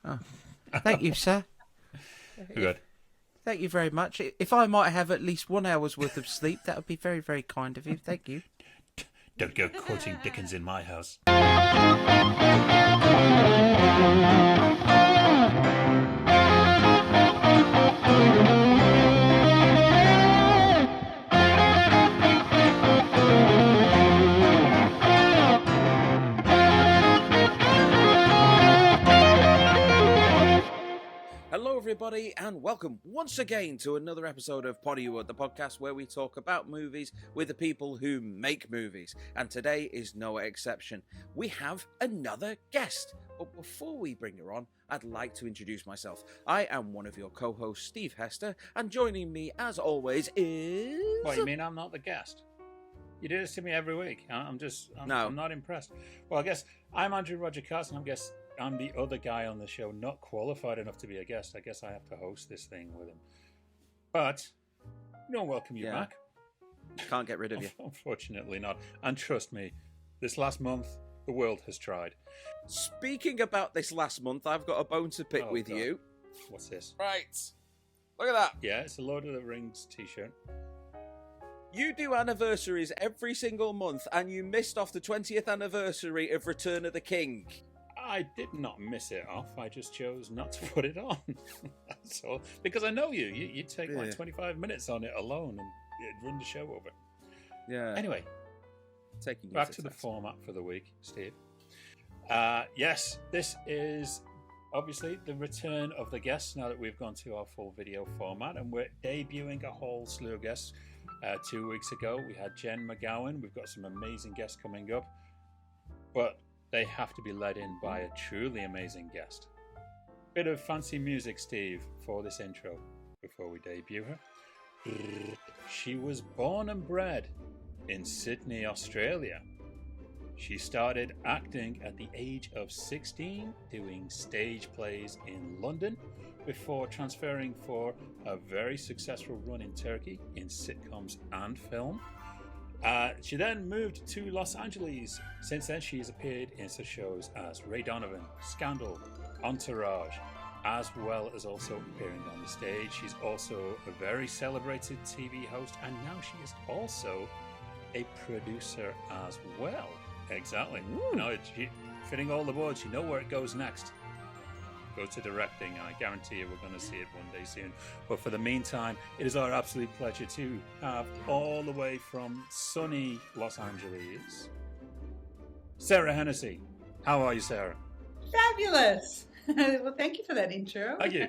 Oh, thank you, sir. Good. Thank you very much. If I might have at least 1 hour's worth of sleep, that would be very, very kind of you. Thank you. Don't go quoting Dickens in my house. Hello, everybody, and welcome once again to another episode of Poddywood, the podcast where we talk about movies with the people who make movies. And today is no exception. We have another guest. But before we bring her on, I'd like to introduce myself. I am one of your co-hosts, Steve Hester, and joining me, as always, is... What, you mean I'm not the guest? You do this to me every week. I'm not impressed. Well, I guess I'm Andrew Roger Carson. I'm the other guy on the show, not qualified enough to be a guest. I guess I have to host this thing with him. But we don't welcome you back. Can't get rid of you. Unfortunately not. And trust me, this last month, the world has tried. Speaking about this last month, I've got a bone to pick with God. you. What's this? Right. Look at that. Yeah, it's a Lord of the Rings t-shirt. You do anniversaries every single month, and you missed off the 20th anniversary of Return of the King. I did not miss it off. I just chose not to put it on. That's all. Because I know you. You'd take like 25 minutes on it alone and you'd run the show over. Yeah. Anyway, back to the format for the week, Steve. Yes, this is obviously the return of the guests now that we've gone to our full video format, and we're debuting a whole slew of guests. 2 weeks ago, we had Jen McGowan. We've got some amazing guests coming up. But they have to be led in by a truly amazing guest. Bit of fancy music, Steve, for this intro before we debut her. She was born and bred in Sydney, Australia. She started acting at the age of 16, doing stage plays in London, before transferring for a very successful run in Turkey in sitcoms and film. She then moved to Los Angeles. Since then, she has appeared in such shows as Ray Donovan, Scandal, Entourage, as well as also appearing on the stage. She's also a very celebrated TV host, and now she is also a producer as well. Exactly. You know, fitting all the boards. You know where it goes next. Go to directing, and I guarantee you we're going to see it one day soon. But for the meantime, it is our absolute pleasure to have all the way from sunny Los Angeles, Serah Henesey. How are you, Serah? Fabulous. Well, thank you for that intro. Thank you.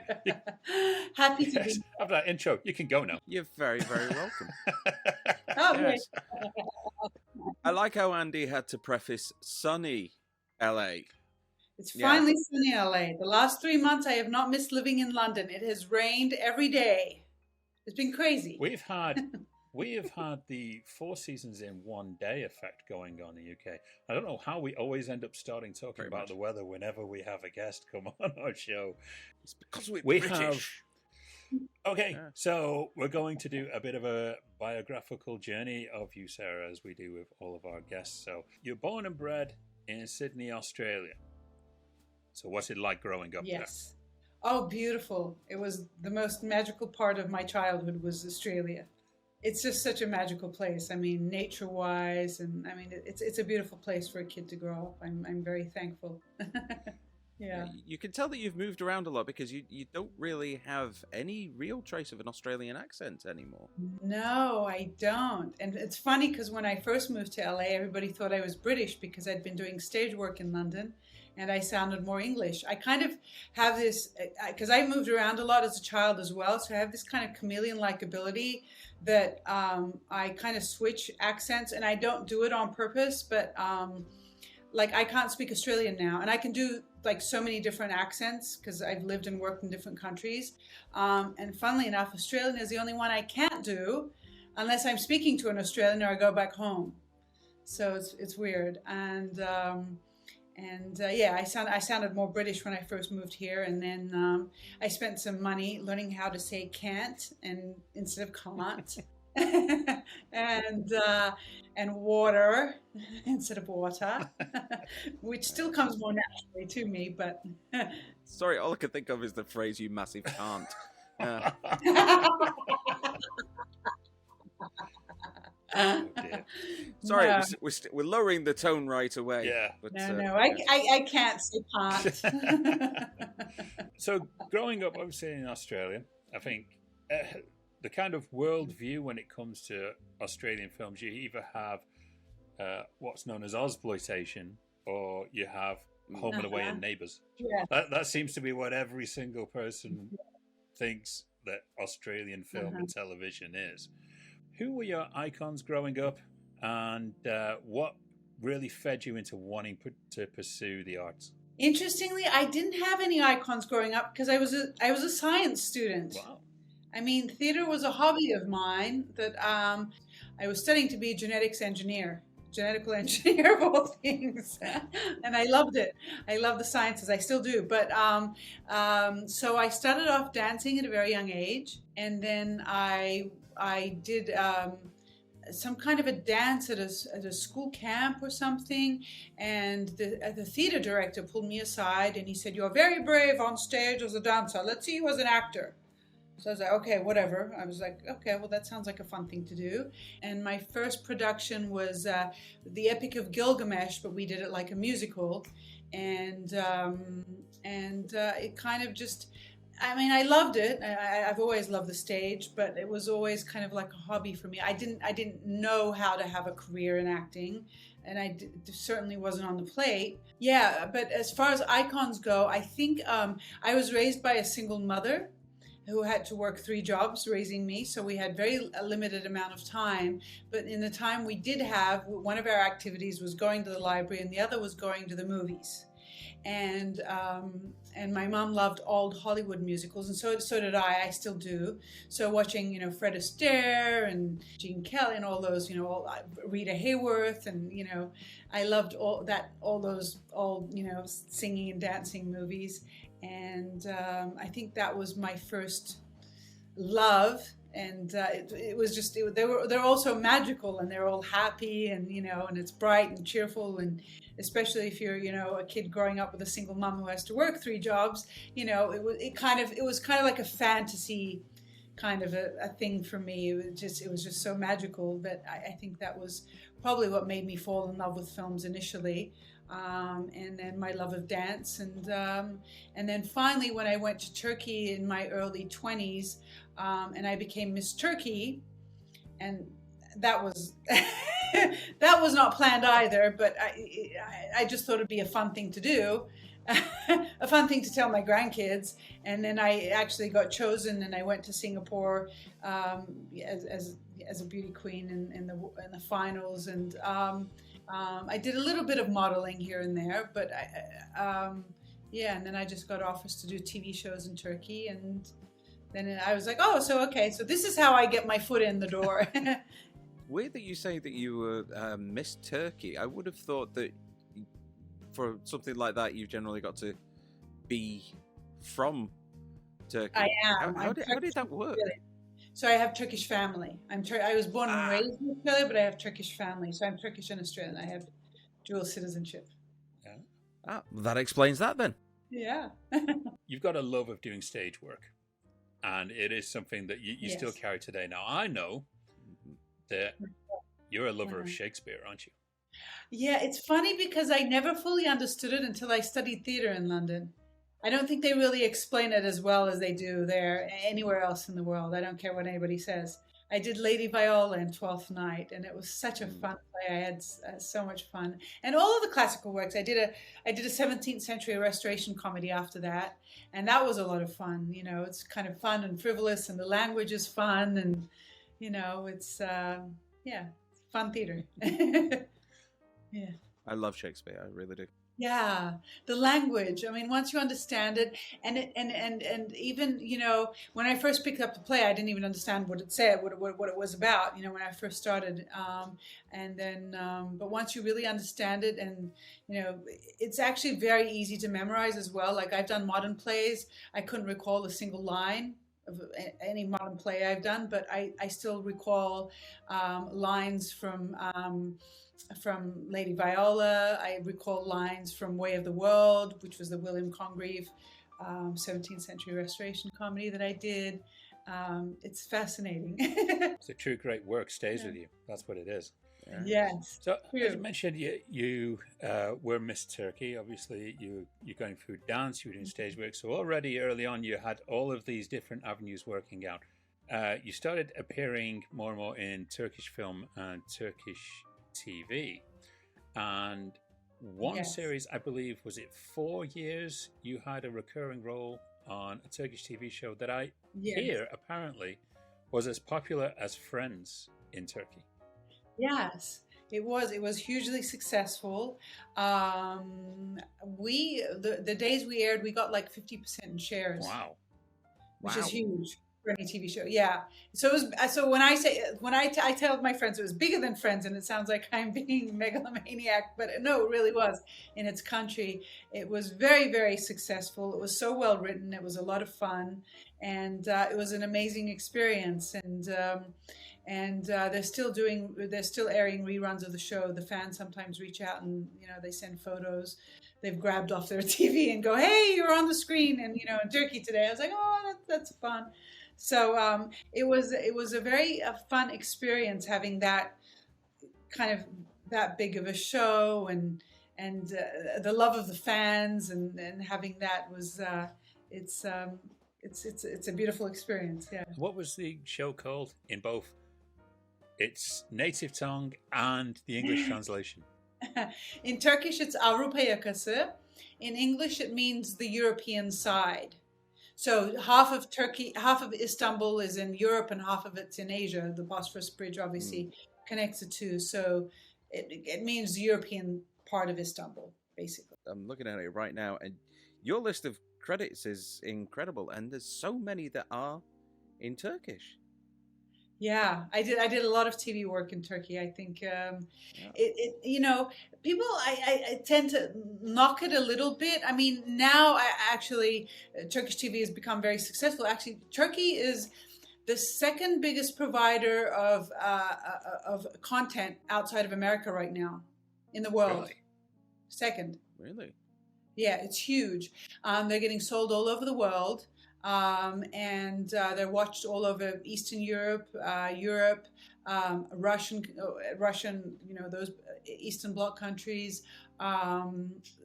Happy to be. After that intro, you can go now. You're very, very welcome. Oh, yes. I like how Andy had to preface sunny LA. It's finally sunny LA. The last 3 months, I have not missed living in London. It has rained every day. It's been crazy. We have had the 4 seasons in one day effect going on in the UK. I don't know how we always end up starting talking about the weather whenever we have a guest come on our show. It's because we're British. So we're going to do a bit of a biographical journey of you, Serah, as we do with all of our guests. So you're born and bred in Sydney, Australia. So what's it like growing up there? Yes. Oh, beautiful. It was the most magical part of my childhood was Australia. It's just such a magical place. I mean, nature-wise, and I mean, it's a beautiful place for a kid to grow up. I'm very thankful. Yeah. You can tell that you've moved around a lot because you don't really have any real trace of an Australian accent anymore. No, I don't. And it's funny because when I first moved to LA, everybody thought I was British because I'd been doing stage work in London and I sounded more English. I kind of have this, because I moved around a lot as a child as well, so I have this kind of chameleon-like ability that I kind of switch accents, and I don't do it on purpose, but like I can't speak Australian now, and I can do like so many different accents because I've lived and worked in different countries. And funnily enough, Australian is the only one I can't do unless I'm speaking to an Australian or I go back home. So it's weird. And yeah, I sounded more British when I first moved here, and then I spent some money learning how to say can't and instead of can't. and water instead of water, which still comes more naturally to me. But sorry, all I can think of is the phrase "you massive can't." Oh dear. Sorry, No. we're lowering the tone right away. Yeah. But, No, I can't say can't. So growing up, obviously in Australia, I think the kind of worldview when it comes to Australian films, you either have what's known as Ozploitation, or you have Home and Away and Neighbours. Yeah. That seems to be what every single person thinks that Australian film and television is. Who were your icons growing up, and what really fed you into wanting to pursue the arts? Interestingly, I didn't have any icons growing up because I was a science student. Wow. I mean, theater was a hobby of mine that I was studying to be a genetical engineer of all things, and I loved it. I love the sciences. I still do. But so I started off dancing at a very young age, and then I did some kind of a dance at a school camp or something, and the theater director pulled me aside and he said, "You're very brave on stage as a dancer. Let's see you as an actor." So I was like, okay, whatever. I was like, okay, well, that sounds like a fun thing to do. And my first production was the Epic of Gilgamesh, but we did it like a musical. And it kind of just, I mean, I loved it. I've always loved the stage, but it was always kind of like a hobby for me. I didn't know how to have a career in acting, and certainly wasn't on the plate. Yeah, but as far as icons go, I think I was raised by a single mother who had to work 3 jobs raising me, so we had a limited amount of time. But in the time we did have, one of our activities was going to the library, and the other was going to the movies. And my mom loved old Hollywood musicals, and so did I. I still do. So watching, Fred Astaire and Gene Kelly and all those, Rita Hayworth, and I loved all those old, singing and dancing movies. And I think that was my first love. And they're all so magical, and they're all happy, and and it's bright and cheerful, and especially if you're a kid growing up with a single mom who has to work 3 jobs, it was kind of like a fantasy kind of a thing for me. It was just so magical that I think that was probably what made me fall in love with films initially. And then my love of dance, and then finally when I went to Turkey in my early 20s, and I became Miss Turkey, and that was that was not planned either, but I just thought it'd be a fun thing to do, a fun thing to tell my grandkids. And then I actually got chosen, and I went to Singapore as a beauty queen in the finals, and I did a little bit of modeling here and there, but and then I just got offers to do TV shows in Turkey, and then I was like, oh, so this is how I get my foot in the door. Weird that you say that you were Miss Turkey. I would have thought that for something like that, you've generally got to be from Turkey. I am. How did that work? Really. So I have Turkish family. I was born and raised in Australia, but I have Turkish family. So I'm Turkish and Australian. I have dual citizenship. Yeah. That explains that then. Yeah. You've got a love of doing stage work, and it is something that you still carry today. Now, I know that you're a lover of Shakespeare, aren't you? Yeah, it's funny because I never fully understood it until I studied theatre in London. I don't think they really explain it as well as they do there anywhere else in the world. I don't care what anybody says. I did Lady Viola in Twelfth Night, and it was such a fun play. I had so much fun, and all of the classical works. I did a 17th century restoration comedy after that, and that was a lot of fun. It's kind of fun and frivolous, and the language is fun, and it's fun theater. Yeah, I love Shakespeare. I really do. Yeah, the language. I mean, once you understand it, and even when I first picked up the play, I didn't even understand what it said, what it was about. When I first started, and then but once you really understand it, and it's actually very easy to memorize as well. Like I've done modern plays, I couldn't recall a single line of any modern play I've done, but I still recall lines from Lady Viola. I recall lines from Way of the World, which was the William Congreve 17th century restoration comedy that I did. It's fascinating. It's a true great work, stays with you. That's what it is. Yeah. Yes. So, as you mentioned, you were Miss Turkey. Obviously, you're going through dance, you were doing stage work. So already early on, you had all of these different avenues working out. You started appearing more and more in Turkish film and Turkish TV. And one series, I believe, was it 4 years, you had a recurring role on a Turkish TV show that I hear apparently was as popular as Friends in Turkey. Yes, it was. It was hugely successful. The days we aired, we got like 50% in shares. Wow, which is huge for any TV show. Yeah. So it was. So when I tell my friends it was bigger than Friends, and it sounds like I'm being megalomaniac, but no, it really was. In its country, it was very, very successful. It was so well written. It was a lot of fun, and it was an amazing experience. And they're still airing reruns of the show. The fans sometimes reach out and they send photos they've grabbed off their TV and go, "Hey, you're on the screen," and in Turkey today. I was like, "Oh, that's fun." So it was a very fun experience having that kind of that big of a show and the love of the fans and having that was it's a beautiful experience. Yeah. What was the show called in both its native tongue and the English translation? In Turkish, it's Avrupa Yakası. In English, it means the European side. So half of Turkey, half of Istanbul is in Europe and half of it's in Asia. The Bosphorus Bridge obviously connects the two. So it means the European part of Istanbul, basically. I'm looking at it right now, and your list of credits is incredible. And there's so many that are in Turkish. Yeah, I did a lot of TV work in Turkey. I think people I tend to knock it a little bit. I mean, now Turkish TV has become very successful. Actually, Turkey is the second biggest provider of content outside of America right now in the world. Really? Second. Really? Yeah, it's huge. They're getting sold all over the world. And they're watched all over Eastern Europe, Russian, those Eastern Bloc countries,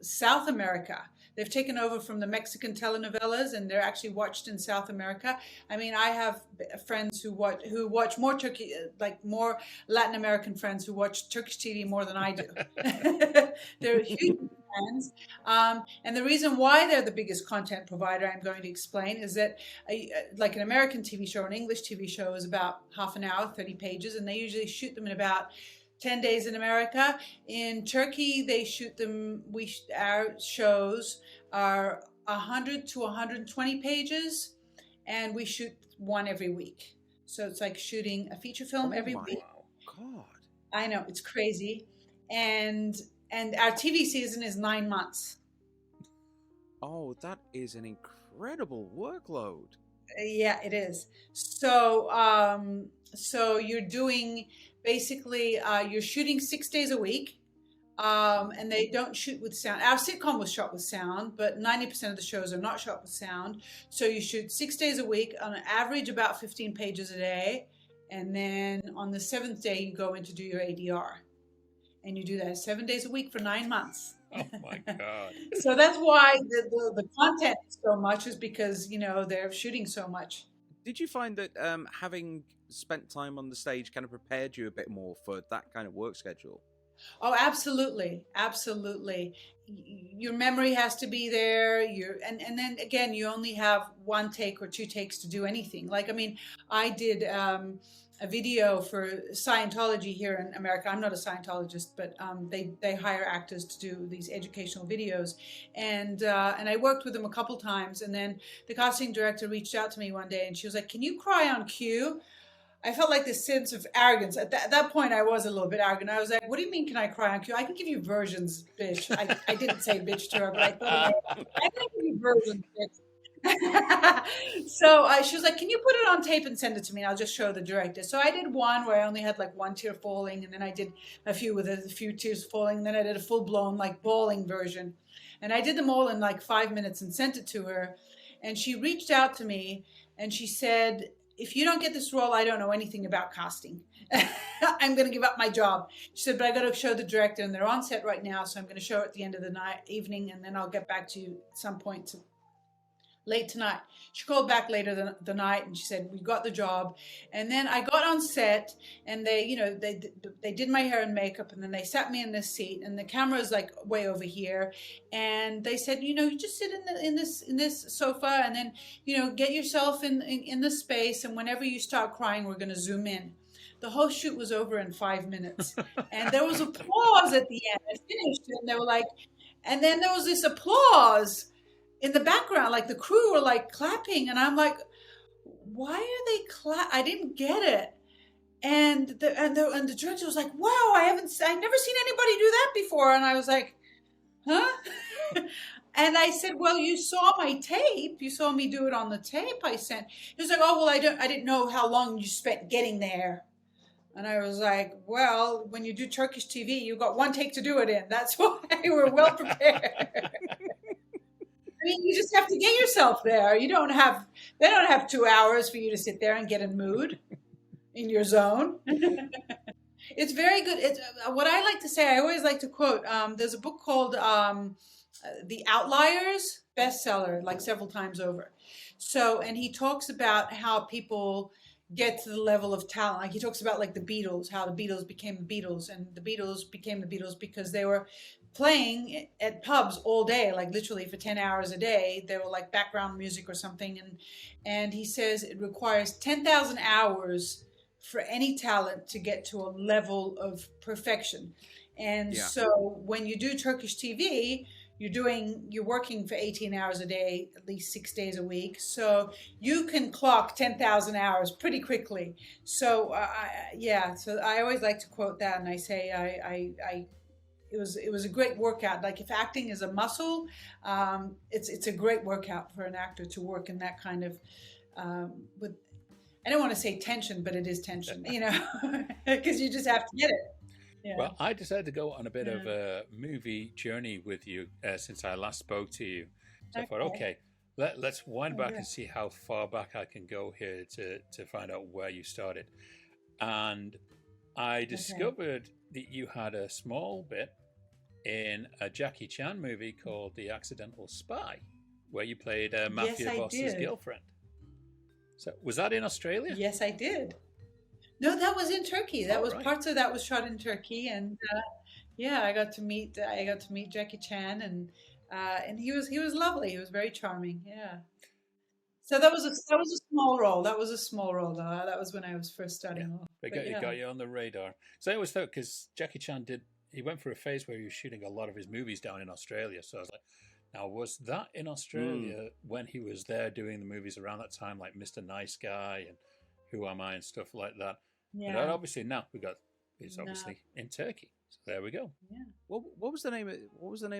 South America. They've taken over from the Mexican telenovelas, and they're actually watched in South America. I mean, I have friends who watch more more Latin American friends who watch Turkish TV more than I do. They're huge fans. And the reason why they're the biggest content provider, I'm going to explain, is that like an American TV show, an English TV show is about half an hour, 30 pages, and they usually shoot them in about 10 days in America. In Turkey, they shoot them, our shows are 100 to 120 pages, and we shoot one every week. So it's like shooting a feature film every week. God. I know, it's crazy. And our TV season is 9 months. Oh, that is an incredible workload. Yeah, it is. So you're doing basically you're shooting 6 days a week, and they don't shoot with sound. Our sitcom was shot with sound, but 90% of the shows are not shot with sound. So you shoot 6 days a week on an average about 15 pages a day, and then on the 7th day you go in to do your ADR. And you do that 7 days a week for 9 months. Oh my God. So that's why the content is so much, is because, they're shooting so much. Did you find that having spent time on the stage kind of prepared you a bit more for that kind of work schedule? Oh, absolutely. Absolutely. Your memory has to be there. And then again, you only have 1 take or 2 takes to do anything. Like, I mean, I did a video for Scientology here in America. I'm not a Scientologist, but they hire actors to do these educational videos, and I worked with them a couple times. And then the casting director reached out to me one day, and she was like, "Can you cry on cue?" I felt like this sense of arrogance. At that point, I was a little bit arrogant. I was like, "What do you mean, can I cry on cue? I can give you versions, bitch." I didn't say bitch to her, but I thought, I can give you versions, bitch. So she was like, can you put it on tape and send it to me? And I'll just show the director. So I did one where I only had like one tear falling, and then I did a few with a few tears falling, and then I did a full-blown like bawling version. And I did them all in like 5 minutes and sent it to her. And she reached out to me and she said, if you don't get this role, I don't know anything about casting. I'm going to give up my job. She said, but I got to show the director, and they're on set right now, so I'm going to show it at the end of the evening, and then I'll get back to you at some point late tonight. She called back later the night, and she said, we got the job. And then I got on set, and they did my hair and makeup, and then they sat me in this seat, and the camera's like way over here, and they said, you just sit in this sofa, and then get yourself in the space, and whenever you start crying, we're going to zoom in. The whole shoot was over in 5 minutes, and there was applause at the end. I finished, and they were like, and then there was this applause in the background, like the crew were like clapping, and I'm like, why are they I didn't get it. And the director was like, wow, I've never seen anybody do that before. And I was like, huh? And I said, well, you saw my tape. You saw me do it on the tape I sent. He was like, oh, well, I didn't know how long you spent getting there. And I was like, well, when you do Turkish TV, you got one take to do it in. That's why we're well prepared. I mean, you just have to get yourself there. They don't have 2 hours for you to sit there and get in mood, in your zone. It's very good. It's what I like to say. I always like to quote. There's a book called The Outliers, bestseller, like several times over. So, and he talks about how people get to the level of talent. Like he talks about like the Beatles, how the Beatles became the Beatles, and the Beatles became the Beatles because they were playing at pubs all day, like literally for 10 hours a day. They were like background music or something. And he says it requires 10,000 hours for any talent to get to a level of perfection. And so when you do Turkish TV, you're working for 18 hours a day, at least 6 days a week. So you can clock 10,000 hours pretty quickly. So so I always like to quote that, and I say it was a great workout. Like if acting is a muscle, it's a great workout for an actor to work in that kind of with. I don't want to say tension, but it is tension, because you just have to get it. Yeah. Well, I decided to go on a bit of a movie journey with you since I last spoke to you. So I thought, okay, let's wind back and see how far back I can go here to find out where you started. And I discovered that you had a small bit in a Jackie Chan movie called The Accidental Spy, where you played a mafia boss's girlfriend. So was that in Australia? Yes, I did. No, that was in Turkey. Parts of that was shot in Turkey, and I got to meet Jackie Chan, and he was lovely. He was very charming. Yeah. So that was a small role. That was a small role, though. That was when I was first starting off. It got you on the radar. So I always thought, because Jackie Chan he went through a phase where he was shooting a lot of his movies down in Australia. So I was like, now was that in Australia when he was there doing the movies around that time, like Mr. Nice Guy and Who Am I and stuff like that? Yeah. But obviously now it's obviously in Turkey. So there we go. Yeah. What was the name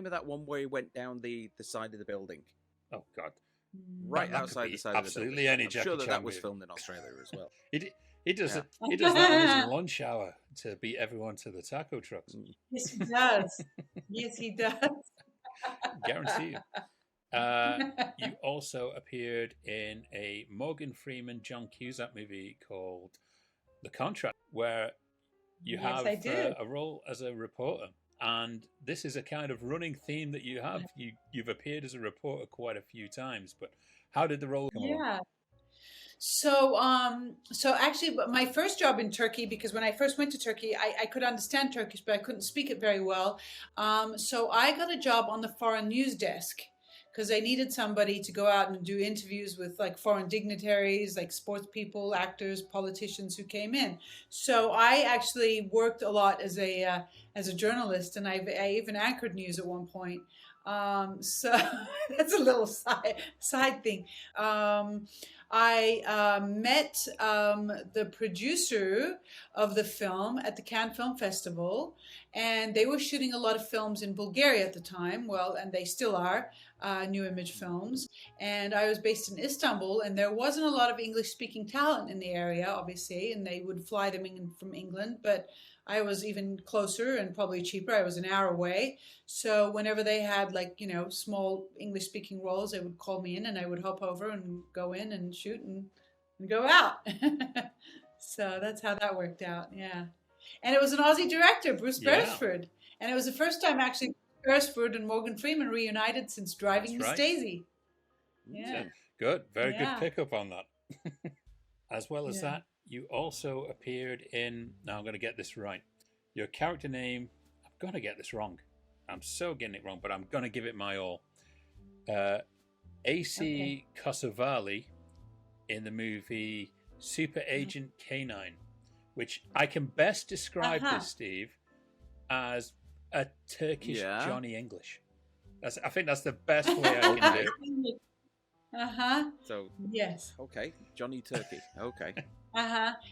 of that one where he went down the side of the building? Oh God. Right outside the side of the building. Absolutely any I'm Jackie sure Chan that was movie. filmed in Australia as well. He does that on his lunch hour to beat everyone to the taco trucks. Yes, he does. Yes, he does. Guarantee you. You also appeared in a Morgan Freeman, John Cusack movie called The Contract, where you have a role as a reporter. And this is a kind of running theme that you have. You've appeared as a reporter quite a few times, but how did the role come along? So actually, my first job in Turkey, because when I first went to Turkey, I could understand Turkish, but I couldn't speak it very well. So I got a job on the foreign news desk, because they needed somebody to go out and do interviews with like foreign dignitaries, like sports people, actors, politicians who came in. So I actually worked a lot as a journalist, and I even anchored news at one point. So that's a little side thing. I met the producer of the film at the Cannes Film Festival, and they were shooting a lot of films in Bulgaria at the time. Well, and they still are. New Image Films, and I was based in Istanbul, and there wasn't a lot of English-speaking talent in the area, obviously, and they would fly them in from England, but I was even closer and probably cheaper. I was an hour away. So whenever they had small English-speaking roles, they would call me in, and I would hop over and go in and shoot and go out. So that's how that worked out. Yeah. And it was an Aussie director, Bruce Beresford. And it was the first time actually Beresford and Morgan Freeman reunited since Driving Miss Daisy. Yeah. Good. Very good pickup on that. As well as that, you also appeared in, now I'm going to get this right, your character name, I'm going to get this wrong. I'm so getting it wrong, but I'm going to give it my all. AC Kosovali in the movie Super Agent K9, which I can best describe this, Steve, as a Turkish Johnny English. I think that's the best way I can do it. So yes. Okay, Johnny Turkey. Okay.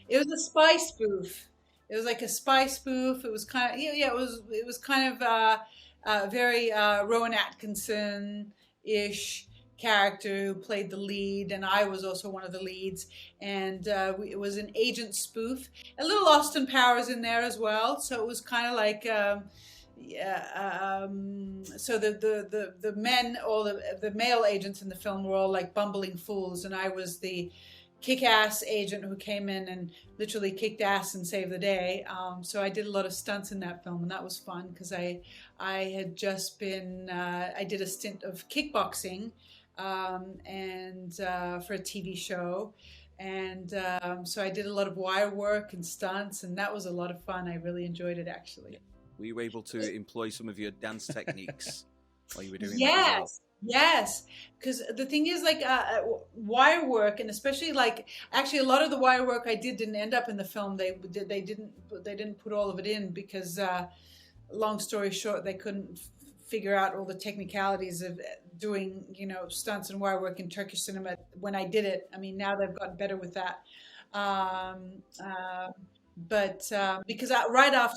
It was a spy spoof. It was like a spy spoof. It was kind of it was kind of very Rowan Atkinson-ish character who played the lead, and I was also one of the leads, and it was an agent spoof. A little Austin Powers in there as well, so it was kind of like so the men, or the male agents in the film were all like bumbling fools, and I was the kick-ass agent who came in and literally kicked ass and saved the day. So I did a lot of stunts in that film, and that was fun because I had just been I did a stint of kickboxing and for a TV show, and so I did a lot of wire work and stunts, and that was a lot of fun. I really enjoyed it, actually. Were you able to employ some of your dance techniques while you were doing that? Yes. Yes, because the thing is, like wire work, and especially actually a lot of the wire work I didn't end up in the film. They didn't put all of it in because, long story short, they couldn't figure out all the technicalities of doing stunts and wire work in Turkish cinema when I did it. I mean, now they've gotten better with that. But because right off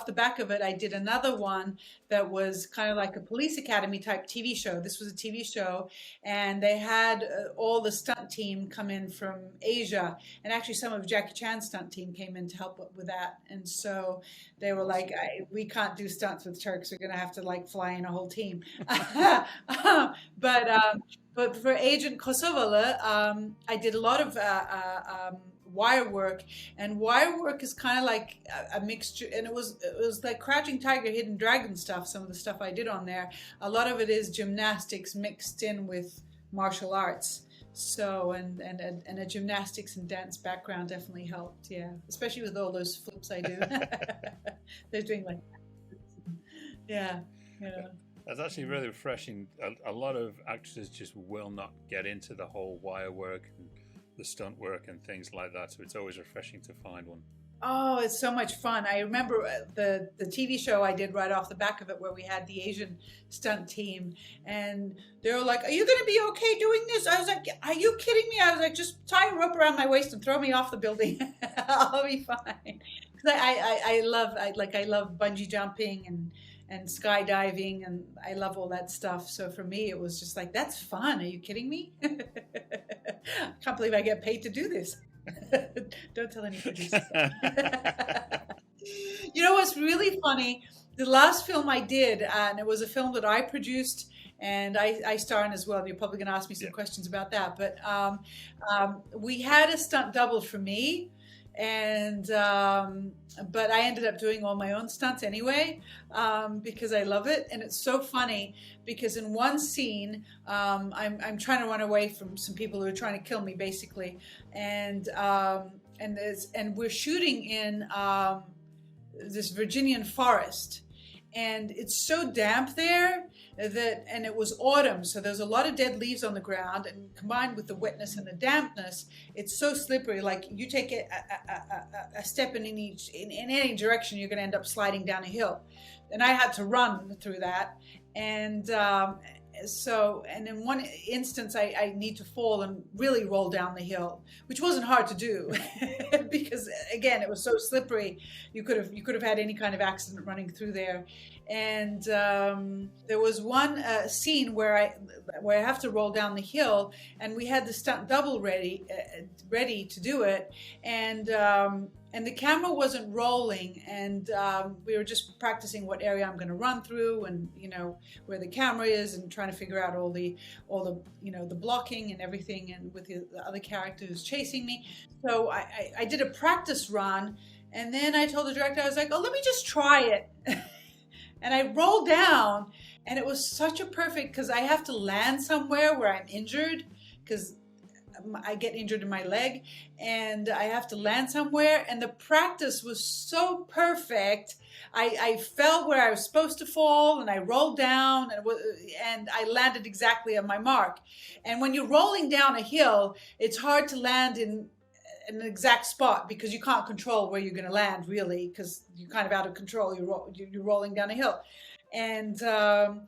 the back of it, I did another one that was kind of like a police academy type TV show. This was a TV show, and they had all the stunt team come in from Asia, and actually some of Jackie Chan's stunt team came in to help with that. And so they were like, "We can't do stunts with Turks. We're going to have to fly in a whole team." But for Agent Kosovalı, I did a lot of wire work, and wire work is kind of like a mixture, and it was like Crouching Tiger, Hidden Dragon stuff. Some of the stuff I did on there, a lot of it is gymnastics mixed in with martial arts. So and a gymnastics and dance background definitely helped, especially with all those flips I do. They're doing That's actually really refreshing. A lot of actors just will not get into the whole wire work and the stunt work and things like that, so it's always refreshing to find one. Oh, it's so much fun. I remember the TV show I did right off the back of it, where we had the Asian stunt team, and they were like, "Are you going to be okay doing this?" I was like, "Are you kidding me?" I was like, "Just tie a rope around my waist and throw me off the building. I'll be fine." Because I love bungee jumping and skydiving, and I love all that stuff. So for me, it was just like, that's fun. Are you kidding me? I can't believe I get paid to do this. Don't tell any producers. You know what's really funny? The last film I did, and it was a film that I produced, and I star in as well. You're probably going to ask me some questions about that. But we had a stunt double for me. And but I ended up doing all my own stunts anyway, because I love it. And it's so funny because in one scene, I'm trying to run away from some people who are trying to kill me, basically, and we're shooting in this Virginian forest, and it's so damp there and it was autumn, so there's a lot of dead leaves on the ground, and combined with the wetness and the dampness, it's so slippery. Like you take a step in any direction, you're going to end up sliding down a hill. And I had to run through that, and so in one instance, I need to fall and really roll down the hill, which wasn't hard to do because again, it was so slippery. You could have had any kind of accident running through there. And there was one scene where I have to roll down the hill, and we had the stunt double ready to do it, and the camera wasn't rolling, and we were just practicing what area I'm going to run through, and where the camera is, and trying to figure out all the the blocking and everything, and with the other character who's chasing me. So I did a practice run, and then I told the director, I was like, oh, let me just try it. And I rolled down, and it was such a perfect, because I have to land somewhere where I'm injured, because I get injured in my leg, and I have to land somewhere, and the practice was so perfect. I fell where I was supposed to fall, and I rolled down, and I landed exactly on my mark. And when you're rolling down a hill, it's hard to land in an exact spot, because you can't control where you're going to land, really, because you're kind of out of control. You're rolling down a hill, and then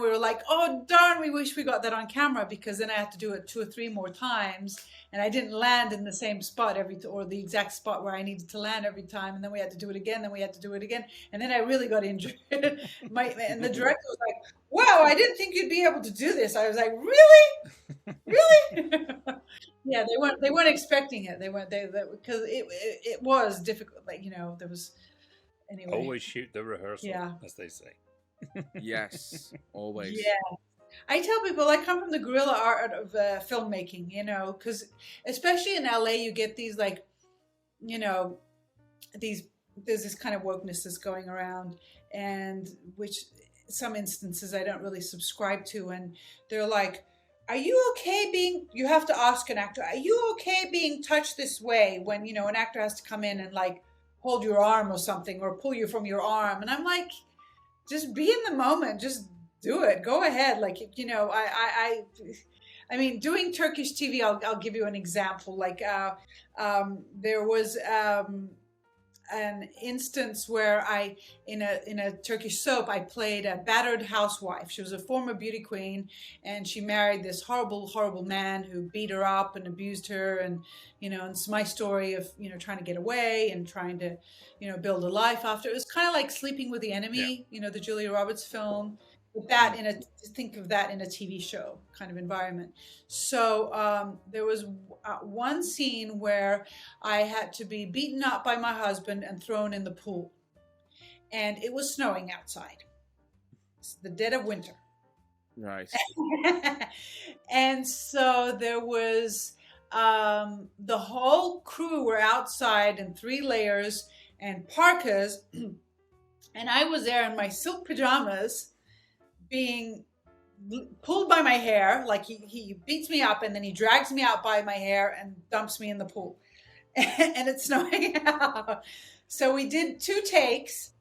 we were like, oh darn, we wish we got that on camera, because then I had to do it 2 or 3 more times, and I didn't land in the same spot or the exact spot where I needed to land every time, and then we had to do it again, then we had to do it again, and then I really got injured. And the director was like, wow, I didn't think you'd be able to do this. I was like, really? Yeah, they weren't expecting it. They because it was difficult. Like, there was, anyway. Always shoot the rehearsal, as they say. Yes, always. Yeah. I tell people I come from the guerrilla art of filmmaking, because especially in LA, you get these there's this kind of wokeness that's going around, and which some instances I don't really subscribe to, and they're like, are you okay you have to ask an actor, are you okay being touched this way, when, an actor has to come in and like hold your arm or something, or pull you from your arm. And I'm like, just be in the moment, just do it, go ahead. Like, I mean, doing Turkish TV, I'll give you an example. Like, there was an instance where in a Turkish soap, I played a battered housewife. She was a former beauty queen, and she married this horrible man who beat her up and abused her. And, and it's my story of, trying to get away and trying to, build a life after. It was kind of like Sleeping with the Enemy, the Julia Roberts film. With that think of that in a TV show kind of environment. So there was one scene where I had to be beaten up by my husband and thrown in the pool, and it was snowing outside. It's the dead of winter. Right. And so there was the whole crew were outside in 3 layers and parkas, and I was there in my silk pajamas, being pulled by my hair. Like he beats me up, and then he drags me out by my hair and dumps me in the pool. And it's snowing out. So we did 2 takes.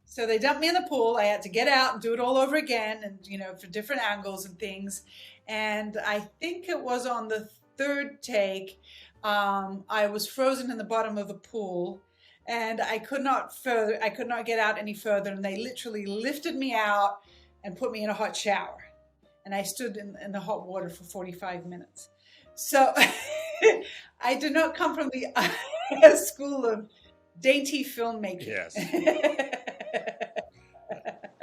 So they dumped me in the pool. I had to get out and do it all over again, and for different angles and things. And I think it was on the 3rd take, I was frozen in the bottom of the pool, and I could not get out any further, and they literally lifted me out and put me in a hot shower. And I stood in the hot water for 45 minutes. So I did not come from the school of dainty filmmaking. Yes.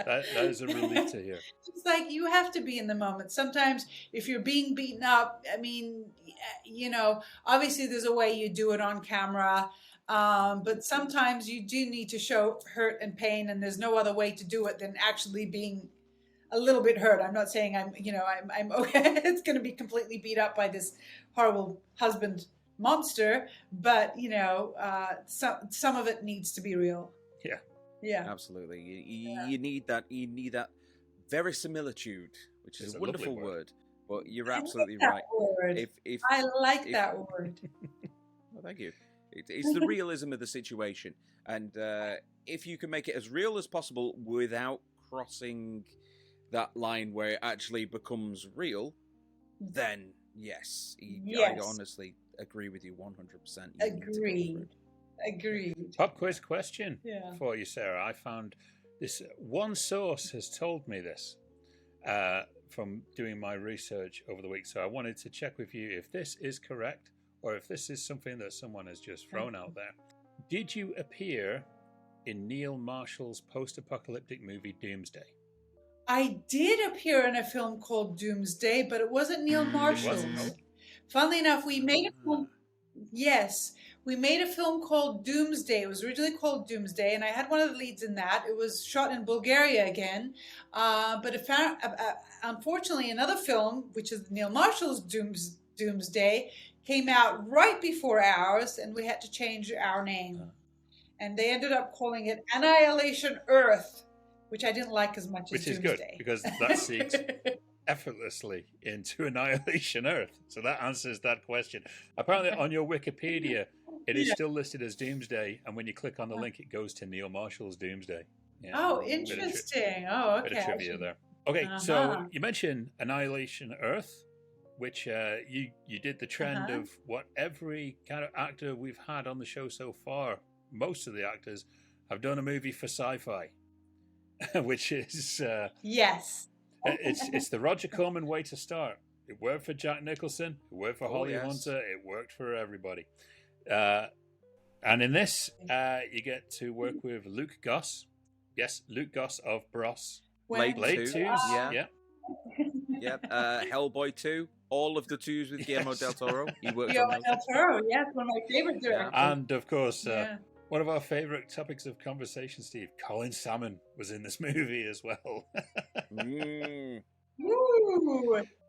That is a relief to hear. It's like, you have to be in the moment. Sometimes if you're being beaten up, I mean, obviously there's a way you do it on camera. But sometimes you do need to show hurt and pain, and there's no other way to do it than actually being a little bit hurt. I'm not saying I'm okay. It's going to be completely beat up by this horrible husband monster, but some of it needs to be real. Yeah, absolutely. You need that verisimilitude, which is a wonderful word. But you're absolutely right. If I like that word. Well, thank you. It's the realism of the situation, and if you can make it as real as possible without crossing that line where it actually becomes real, then yes. I honestly agree with you 100%. Agreed. Pop quiz question for you, Serah. I found this. One source has told me this from doing my research over the week, so I wanted to check with you if this is correct or if this is something that someone has just thrown out there. Did you appear in Neil Marshall's post-apocalyptic movie Doomsday? I did appear in a film called Doomsday, but it wasn't Neil Marshall's. It wasn't. Funnily enough, we made a film. Yes, we made a film called Doomsday. It was originally called Doomsday, and I had one of the leads in that. It was shot in Bulgaria again, but it found, unfortunately, another film, which is Neil Marshall's Doomsday, came out right before ours, and we had to change our name. And they ended up calling it Annihilation Earth, which I didn't like as much as Doomsday. Which is good, because that seeks effortlessly into Annihilation Earth. So that answers that question. Apparently on your Wikipedia, it is still listed as Doomsday, and when you click on the link, it goes to Neil Marshall's Doomsday. Yeah. Oh, interesting. Oh, okay. Bit of trivia there. Okay, so you mentioned Annihilation Earth, which you did the trend of what every kind of actor we've had on the show so far, most of the actors, have done a movie for sci-fi, which is... yes. It's the Roger Corman way to start. It worked for Jack Nicholson. It worked for Holly Hunter. It worked for everybody. And in this, you get to work with Luke Goss. Yes, Luke Goss of Bros. Blade 2. Yeah. Hellboy 2. All of the 2s with Guillermo del Toro. He worked Guillermo on those. del Toro, yes, one of my favorite directors. And of course, one of our favorite topics of conversation, Steve, Colin Salmon was in this movie as well. Ooh.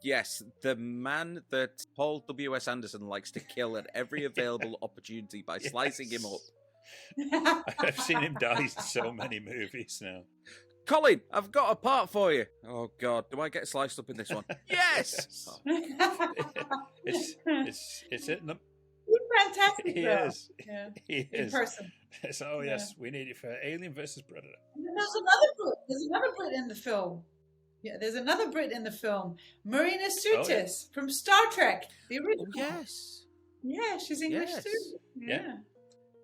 Yes, the man that Paul W.S. Anderson likes to kill at every available opportunity by slicing him up. I've seen him die in so many movies now. Colin, I've got a part for you. Oh, God, do I get sliced up in this one? Yes! It's in the... He's fantastic. He is. Yeah. He is. In person. So, yes, we need it for Alien versus Predator. There's another Brit in the film. Yeah, there's another Brit in the film. Marina Sirtis from Star Trek, the original. Oh, yes. Yeah, she's English too. Yeah.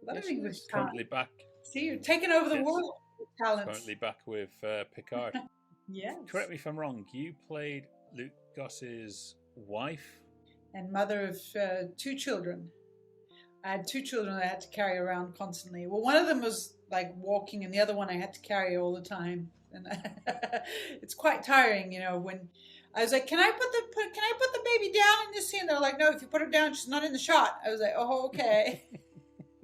A lot of English talent. Currently back. See, you're taking over the world with talents. Currently back with Picard. Yes. Correct me if I'm wrong. You played Luke Goss's wife? And mother of 2 children. I had 2 children I had to carry around constantly. Well, one of them was like walking, and the other one I had to carry all the time. And it's quite tiring, you know. When I was like, "Can I put the baby down in this scene?" They're like, "No, if you put her down, she's not in the shot." I was like, "Oh, okay."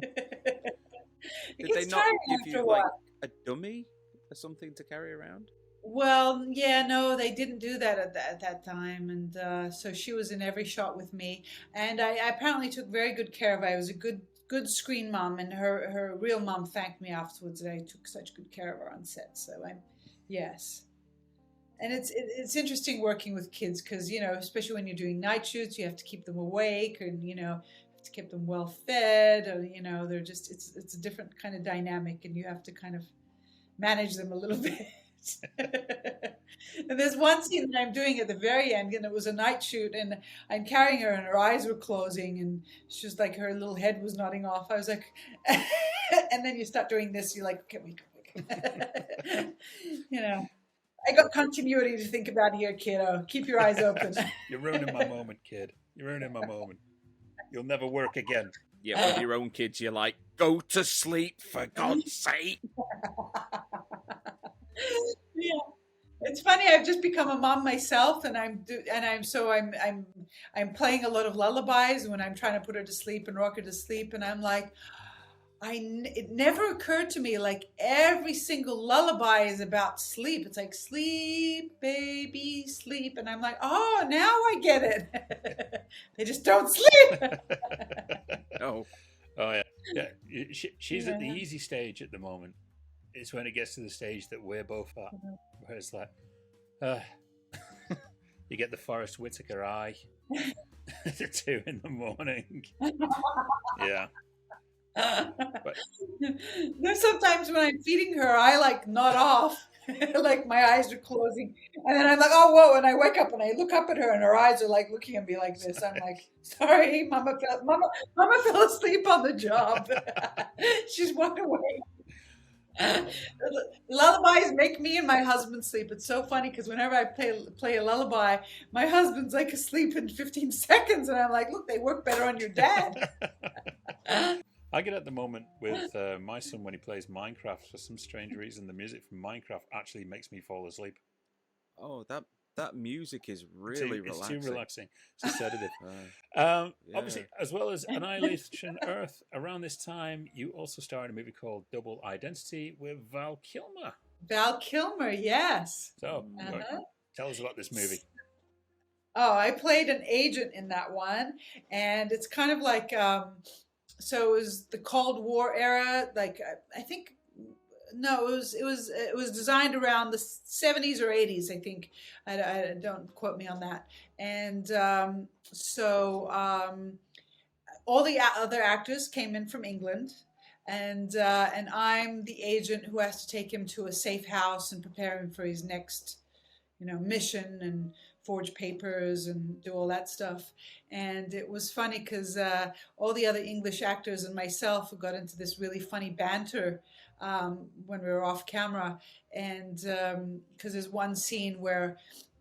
Did they not give you like a dummy or something to carry around? Well, yeah, no, they didn't do that at that time, and so she was in every shot with me, and I apparently took very good care of her. I was a good screen mom, and her real mom thanked me afterwards that I took such good care of her on set. So yes, and it's interesting working with kids because, you know, especially when you're doing night shoots, you have to keep them awake, and, you know, to keep them well fed, or, you know, they're just it's a different kind of dynamic, and you have to kind of manage them a little bit. And there's one scene that I'm doing at the very end, and it was a night shoot, and I'm carrying her, and her eyes were closing, and she was like, her little head was nodding off. I was like, and then you start doing this, you're like, okay, wait. You know, I got continuity to think about here, kiddo. Keep your eyes open. You're ruining my moment, kid. You're ruining my moment. You'll never work again. Yeah, with your own kids, you're like, go to sleep, for God's sake. Yeah, it's funny. I've just become a mom myself, and I'm playing a lot of lullabies when I'm trying to put her to sleep and rock her to sleep, and I'm like, it never occurred to me, like, every single lullaby is about sleep. It's like, sleep, baby, sleep, and I'm like, oh, now I get it. They just don't sleep. Oh yeah. She's at the easy stage at the moment. It's when it gets to the stage that we're both at, where it's like, you get the Forrest Whitaker eye at 2 a.m. Yeah. But there's sometimes when I'm feeding her, I like nod off, like my eyes are closing, and then I'm like, oh, whoa, and I wake up and I look up at her, and her eyes are like looking at me like this. I'm like, sorry, Mama fell asleep on the job. She's walked away. Lullabies make me and my husband sleep. It's so funny because whenever I play a lullaby, my husband's like asleep in 15 seconds, and I'm like, look, they work better on your dad. I get at the moment with my son when he plays Minecraft. For some strange reason, the music from Minecraft actually makes me fall asleep. Oh, that music is really relaxing. It's too relaxing. It's a sedative. Yeah. Obviously, as well as Annihilation Earth, around this time, you also starred in a movie called Double Identity with Val Kilmer. Val Kilmer, yes. So, tell us about this movie. Oh, I played an agent in that one, and it's kind of like, so it was the Cold War era. Like I think, no, it was designed around the 70s or 80s. I think. I don't quote me on that. And all the other actors came in from England. And I'm the agent who has to take him to a safe house and prepare him for his next, mission and forge papers and do all that stuff. And it was funny because all the other English actors and myself got into this really funny banter when we were off camera. And because there's one scene where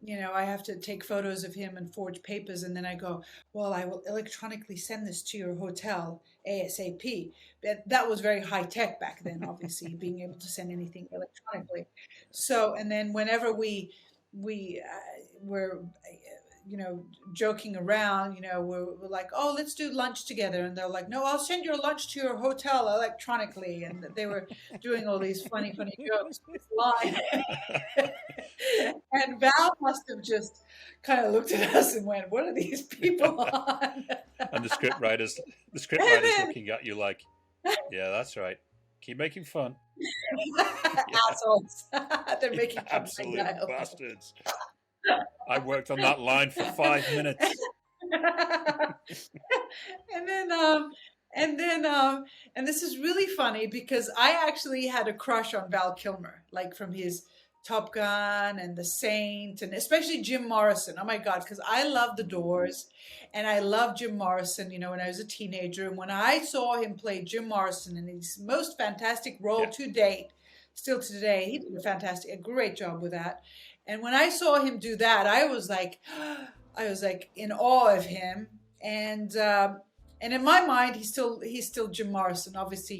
I have to take photos of him and forge papers, and then I go, well, I will electronically send this to your hotel ASAP. But that was very high tech back then, obviously, being able to send anything electronically. So, and then whenever we were, joking around, we're like, oh, let's do lunch together. And they're like, no, I'll send your lunch to your hotel electronically. And they were doing all these funny jokes with this line. And Val must have just kind of looked at us and went, what are these people on? And the script writers looking at you like, yeah, that's right. Keep making fun. Assholes. They're making fun. Absolute bastards. I worked on that line for 5 minutes. And this is really funny because I actually had a crush on Val Kilmer, like from his Top Gun and The Saint, and especially Jim Morrison. Oh my God, because I love The Doors and I love Jim Morrison, when I was a teenager. And when I saw him play Jim Morrison in his most fantastic role to date, still to today, he did a great job with that. And when I saw him do that, I was like in awe of him. And in my mind, he's still Jim Morrison. Obviously,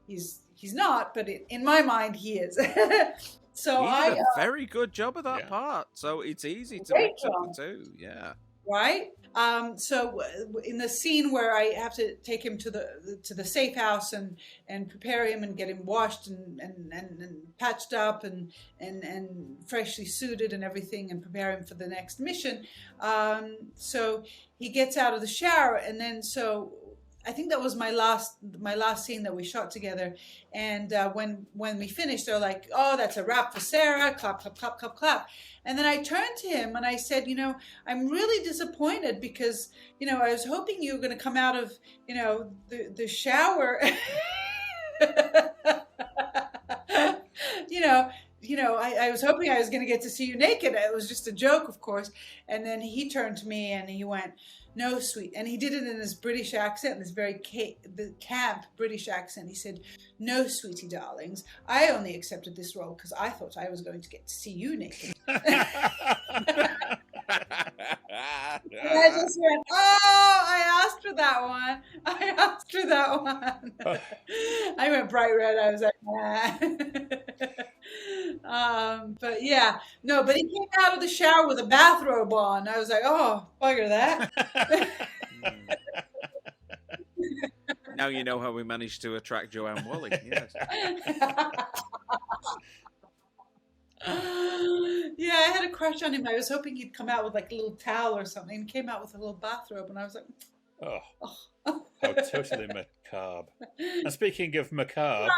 he's not, but in my mind, he is. So he did a very good job of that part. So it's easy to mix up the two. Yeah. Right. So in the scene where I have to take him to the safe house and prepare him and get him washed and patched up and freshly suited and everything and prepare him for the next mission. So he gets out of the shower, and then I think that was my last scene that we shot together. And when we finished, they're like, "Oh, that's a wrap for Serah." Clap, clap, clap, clap, clap. And then I turned to him and I said, "I'm really disappointed because, I was hoping you were going to come out of, the shower." I was hoping I was going to get to see you naked. It was just a joke, of course. And then he turned to me and he went, "No, sweet." And he did it in this British accent, this very camp British accent. He said, "No, sweetie darlings, I only accepted this role because I thought I was going to get to see you naked." And I just went, "Oh, I asked for that one. I went bright red. I was like, nah. But yeah, no, but he came out of the shower with a bathrobe on. I was like, oh, bugger that. Now you know how we managed to attract Joanne Wally. Yes. Yeah, I had a crush on him. I was hoping he'd come out with like a little towel or something. He came out with a little bathrobe, and I was like, oh. How totally macabre. And speaking of macabre,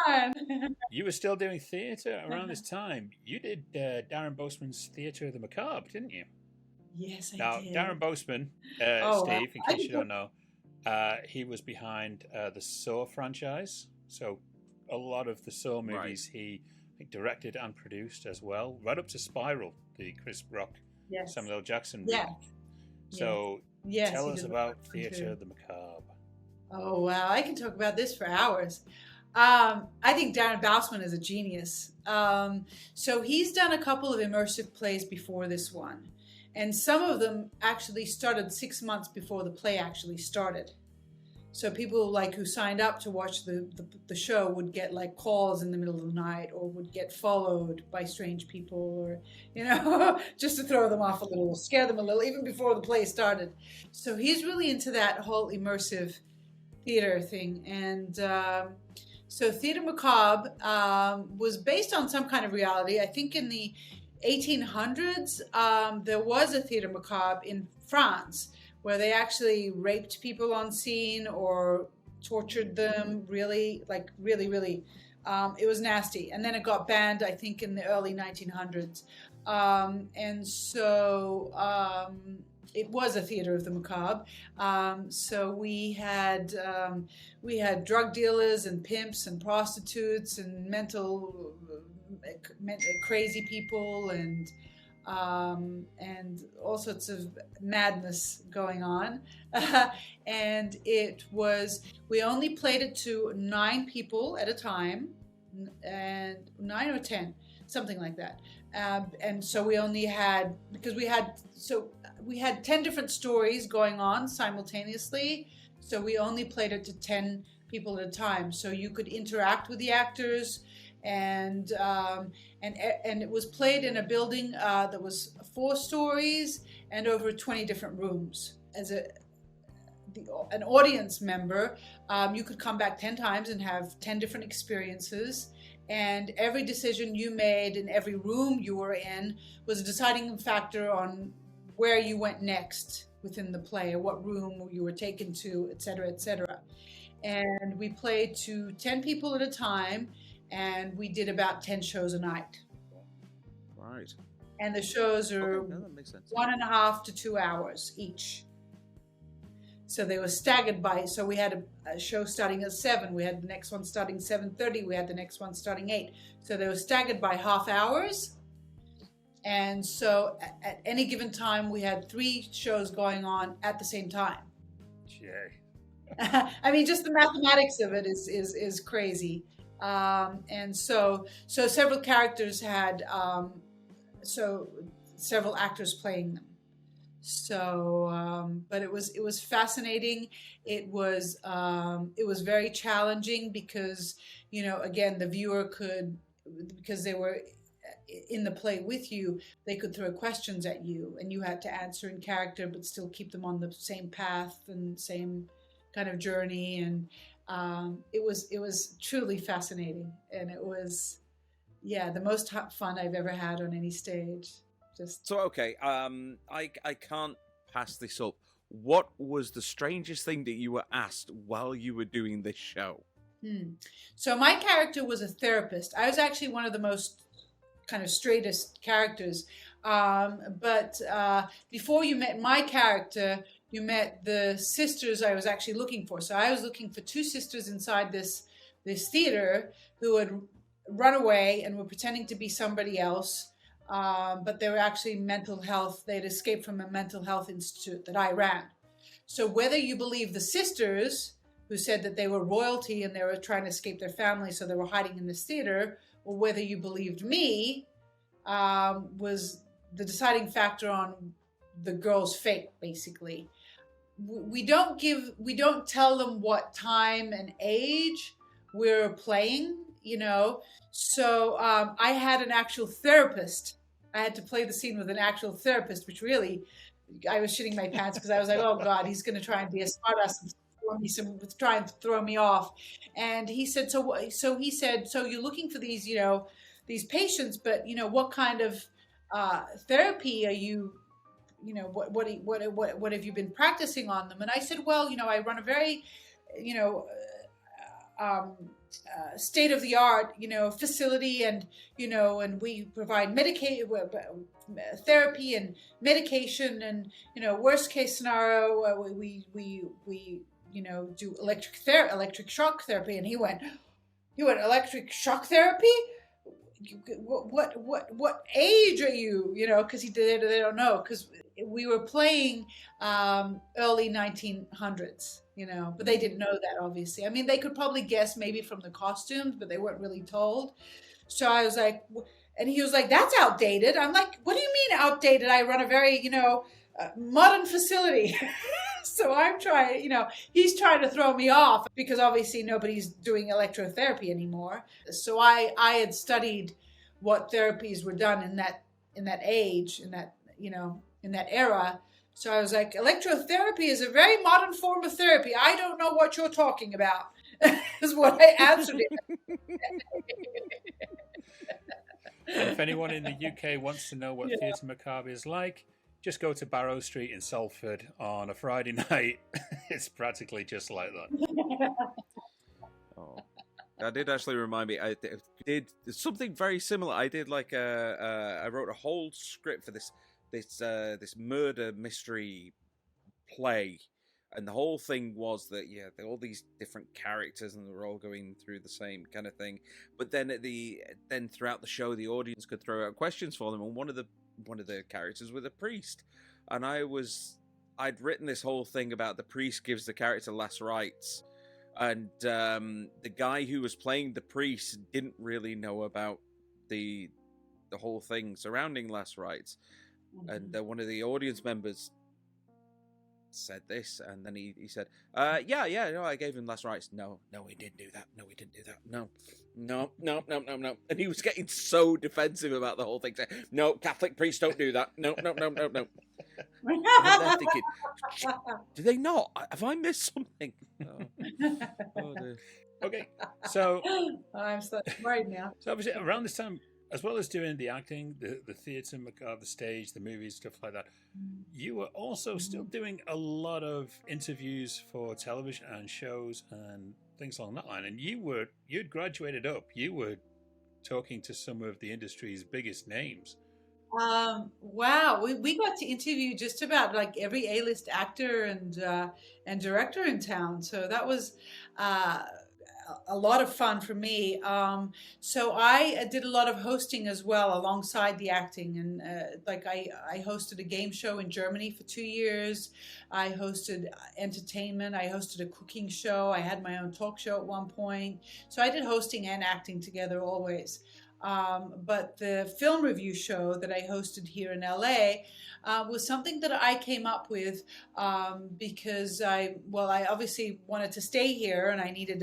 you were still doing theatre around this time. You did Darren Bousman's Theatre of the Macabre, didn't you? Yes, I did. Now, Darren Bousman, Steve, in case you don't know, he was behind the Saw franchise. So a lot of the Saw movies he directed and produced as well, right up to Spiral, the Chris Rock, Samuel L. Jackson movie. So tell us about Theatre of the Macabre. Oh, wow. I can talk about this for hours. I think Darren Bousman is a genius. So he's done a couple of immersive plays before this one. And some of them actually started 6 months before the play actually started. So people like who signed up to watch the show would get like calls in the middle of the night, or would get followed by strange people, or, just to throw them off a little, scare them a little, even before the play started. So he's really into that whole immersive theater thing. And so Theater Macabre was based on some kind of reality. I think in the 1800s, there was a Theater Macabre in France, where they actually raped people on scene or tortured them really. It was nasty. And then it got banned, I think, in the early 1900s. And so it was a theater of the macabre. So we had drug dealers and pimps and prostitutes and mental crazy people and all sorts of madness going on. And we only played it to 9 people at a time, and 9 or 10, something like that. And so we only had, because we had 10 different stories going on simultaneously. So we only played it to 10 people at a time. So you could interact with the actors. And it was played in a building that was 4 stories and over 20 different rooms. As an audience member, you could come back 10 times and have 10 different experiences. And every decision you made in every room you were in was a deciding factor on where you went next within the play, or what room you were taken to, et cetera, et cetera. And we played to 10 people at a time. And we did about 10 shows a night. Right. And the shows are that makes sense. 1.5 to 2 hours each. So they were staggered by, so we had a show starting at 7, we had the next one starting 7:30, we had the next one starting 8. So they were staggered by half hours. And so at any given time, we had 3 shows going on at the same time. Yay. I mean, just the mathematics of it is crazy. And so several characters had, several actors playing them. So, but it was fascinating. It was very challenging because, again, the viewer could, because they were in the play with you, they could throw questions at you and you had to answer in character, but still keep them on the same path and same kind of journey. And it was truly fascinating, and it was, the most fun I've ever had on any stage. So okay, I can't pass this up. What was the strangest thing that you were asked while you were doing this show? So my character was a therapist. I was actually one of the most kind of straightest characters. But before you met my character, you met the sisters I was actually looking for. So I was looking for 2 sisters inside this theater who had run away and were pretending to be somebody else. But they were actually mental health. They'd escaped from a mental health institute that I ran. So whether you believe the sisters who said that they were royalty and they were trying to escape their family, so they were hiding in this theater, or whether you believed me, was the deciding factor on the girl's fate, basically. We don't tell them what time and age we're playing, So I had an actual therapist. I had to play the scene with an actual therapist, which really, I was shitting my pants because I was like, oh God, he's going to try and be a smartass and try and throw me off. And he said, so you're looking for these, these patients, but what kind of therapy are you, what have you been practicing on them? And I said, well, I run a very, state-of-the-art, facility, and and we provide therapy and medication, and worst case scenario, we do electric shock therapy. And he went, electric shock therapy? What age are you? Because they don't know, because we were playing early 1900s. But they didn't know that, obviously. I mean, they could probably guess maybe from the costumes, but they weren't really told. So I was like, and he was like, that's outdated. I'm like, what do you mean outdated? I run a very, modern facility. So I'm trying, he's trying to throw me off because obviously nobody's doing electrotherapy anymore. So I had studied what therapies were done in that age, in that era. So I was like, electrotherapy is a very modern form of therapy. I don't know what you're talking about, is what I answered it. And if anyone in the UK wants to know what Theatre Macabre is like, just go to Barrow Street in Salford on a Friday night. It's practically just like that. Oh, that did actually remind me. I did something very similar. I did I wrote a whole script for this murder mystery play, and the whole thing was that all these different characters and they're all going through the same kind of thing. But then then throughout the show, the audience could throw out questions for them, and one of the characters was a priest, and I'd written this whole thing about the priest gives the character last rites, and the guy who was playing the priest didn't really know about the whole thing surrounding last rites. And one of the audience members said this, and then he said, I gave him last rites. No, he didn't do that. No, he didn't do that. No. And he was getting so defensive about the whole thing, saying, no, Catholic priests don't do that. No. And I'm there thinking, do they not? Have I missed something? Oh dear. Okay, so I'm so worried now. So obviously around this time, as well as doing the acting, the theatre, the stage, the movies, stuff like that, you were also still doing a lot of interviews for television and shows and things along that line. And you'd graduated up. You were talking to some of the industry's biggest names. Wow, we got to interview just about like every A-list actor and director in town. So that was a lot of fun for me. So I did a lot of hosting as well alongside the acting, and I hosted a game show in Germany for 2 years. I hosted entertainment. I hosted a cooking show. I had my own talk show at one point. So I did hosting and acting together always. But the film review show that I hosted here in LA was something that I came up with because I obviously wanted to stay here and I needed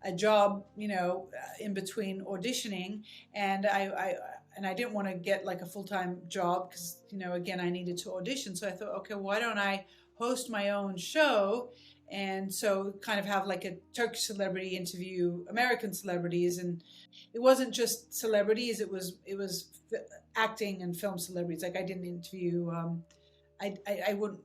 a job, in between auditioning, and I didn't want to get like a full-time job because, again, I needed to audition. So I thought, okay, why don't I host my own show? And so kind of have like a Turkish celebrity interview American celebrities, and it wasn't just celebrities; it was acting and film celebrities. Like I didn't interview, I wouldn't,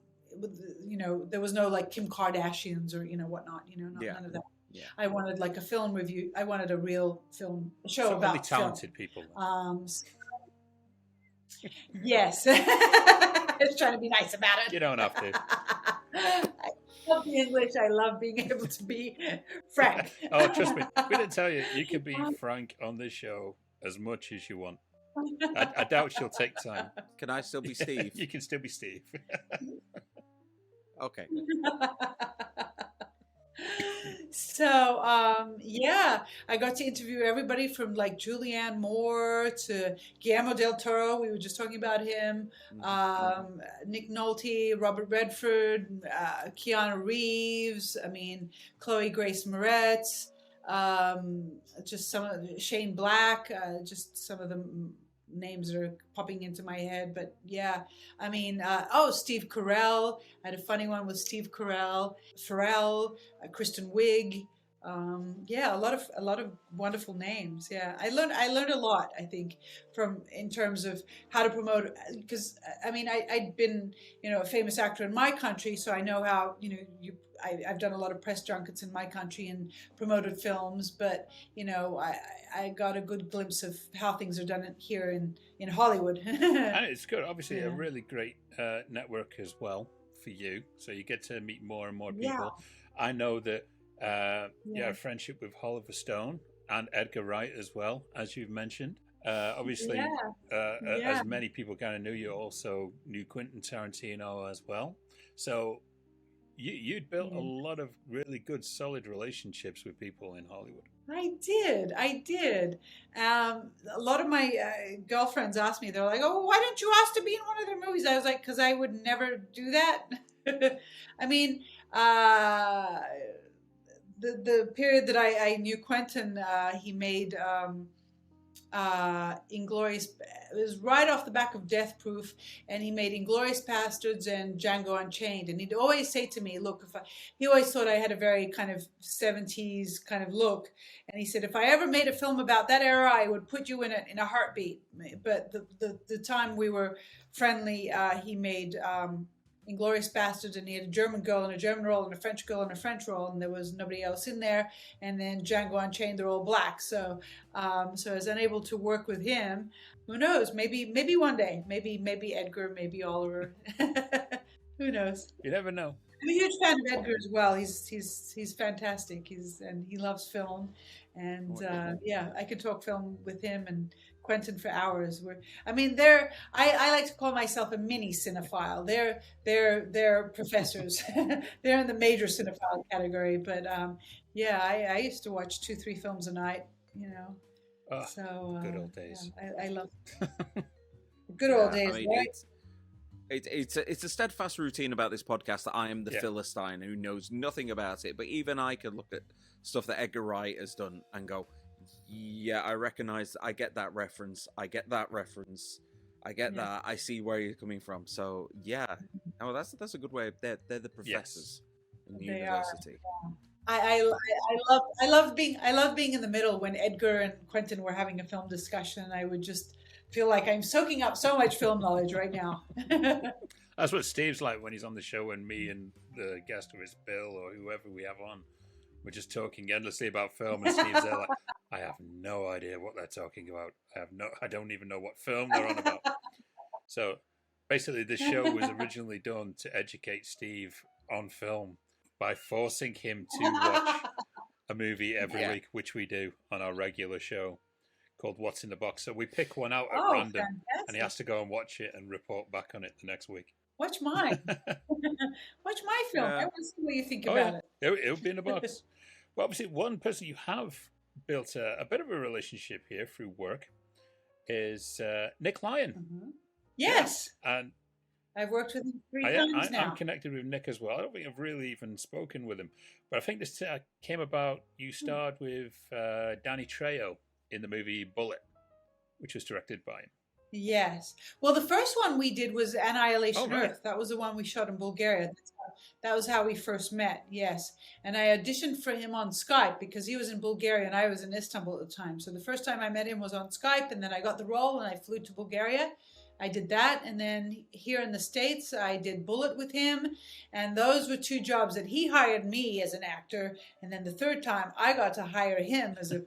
there was no like Kim Kardashians or whatnot, none of that. Yeah. I wanted like a film review. I wanted a real film show about really talented people. Yes, I was trying to be nice about it. You don't have to. I love the English. I love being able to be frank. Oh, trust me, we didn't tell you. You can be frank on this show as much as you want. I doubt she'll take time. Can I still be Steve? You can still be Steve. Okay. So, I got to interview everybody from like Julianne Moore to Guillermo del Toro. We were just talking about him. Nick Nolte, Robert Redford, Keanu Reeves. Chloe Grace Moretz. Just some of Shane Black. Just some of the names that are popping into my head, but Steve Carell. I had a funny one with Steve Carell, Pharrell, Kristen Wiig. A lot of wonderful names. Yeah, I learned a lot, I think, in terms of how to promote, because I'd been a famous actor in my country, so I know how I've done a lot of press junkets in my country and promoted films, but I got a good glimpse of how things are done here in Hollywood. And it's good, obviously, a really great network as well for you, so you get to meet more and more people. Yeah. I know that you have a friendship with Oliver Stone and Edgar Wright as well, as you've mentioned. Obviously, as many people kind of knew, you also knew Quentin Tarantino as well. So you'd built a lot of really good, solid relationships with people in Hollywood. I did. A lot of my girlfriends asked me, they're like, oh, why don't you ask to be in one of their movies? I was like, because I would never do that. I mean, the period that I knew Quentin, he made Inglorious. It was right off the back of Death Proof, and he made Inglorious Bastards and Django Unchained. And he'd always say to me, "Look, he always thought I had a very kind of 70s kind of look." And he said, "If I ever made a film about that era, I would put you in it in a heartbeat." But the time we were friendly, he made Inglorious Bastards, and he had a German girl in a German role and a French girl in a French role, and there was nobody else in there. And then Django Unchained, they're all black. So so I was unable to work with him. Who knows? Maybe one day. Maybe Edgar, maybe Oliver. Who knows? You never know. I'm a huge fan of Edgar as well. He's fantastic. And he loves film. And yeah, I could talk film with him and Quentin for hours. I like to call myself a mini cinephile. They're professors. They're in the major cinephile category. But yeah, I used to watch 2-3 films a night. So good old days. Yeah, I love good old days. I mean, right? It's a steadfast routine about this podcast that I am the Philistine who knows nothing about it. But even I can look at stuff that Edgar Wright has done and go, yeah, I recognize, I get that reference. I get that. I see where you're coming from. So yeah, that's a good way. They're the professors in the university. I love being in the middle when Edgar and Quentin were having a film discussion. I would just feel like I'm soaking up so much film knowledge right now. That's what Steve's like when he's on the show, and me and the guest, who is Bill or whoever we have on, we're just talking endlessly about film, and Steve's there like, I have no idea what they're talking about. I don't even know what film they're on about. So basically, this show was originally done to educate Steve on film by forcing him to watch a movie every week, which we do on our regular show called What's in the Box. So we pick one out at random, fantastic. And he has to go and watch it and report back on it the next week. Watch mine. Watch my film. I want to see what you think about it. It'll be in the box. Well, obviously, one person you have built a bit of a relationship here through work is Nick Lyon. Mm-hmm. Yes. And I've worked with him 3 times now. I'm connected with Nick as well. I don't think I've really even spoken with him. But I think this came about, you starred with Danny Trejo in the movie Bullet, which was directed by him. Yes. Well, the first one we did was Annihilation Earth. That was the one we shot in Bulgaria. That was how we first met, yes. And I auditioned for him on Skype because he was in Bulgaria and I was in Istanbul at the time. So the first time I met him was on Skype, and then I got the role and I flew to Bulgaria. I did that, and then here in the States, I did Bullet with him, and those were 2 jobs that he hired me as an actor, and then the third time, I got to hire him as a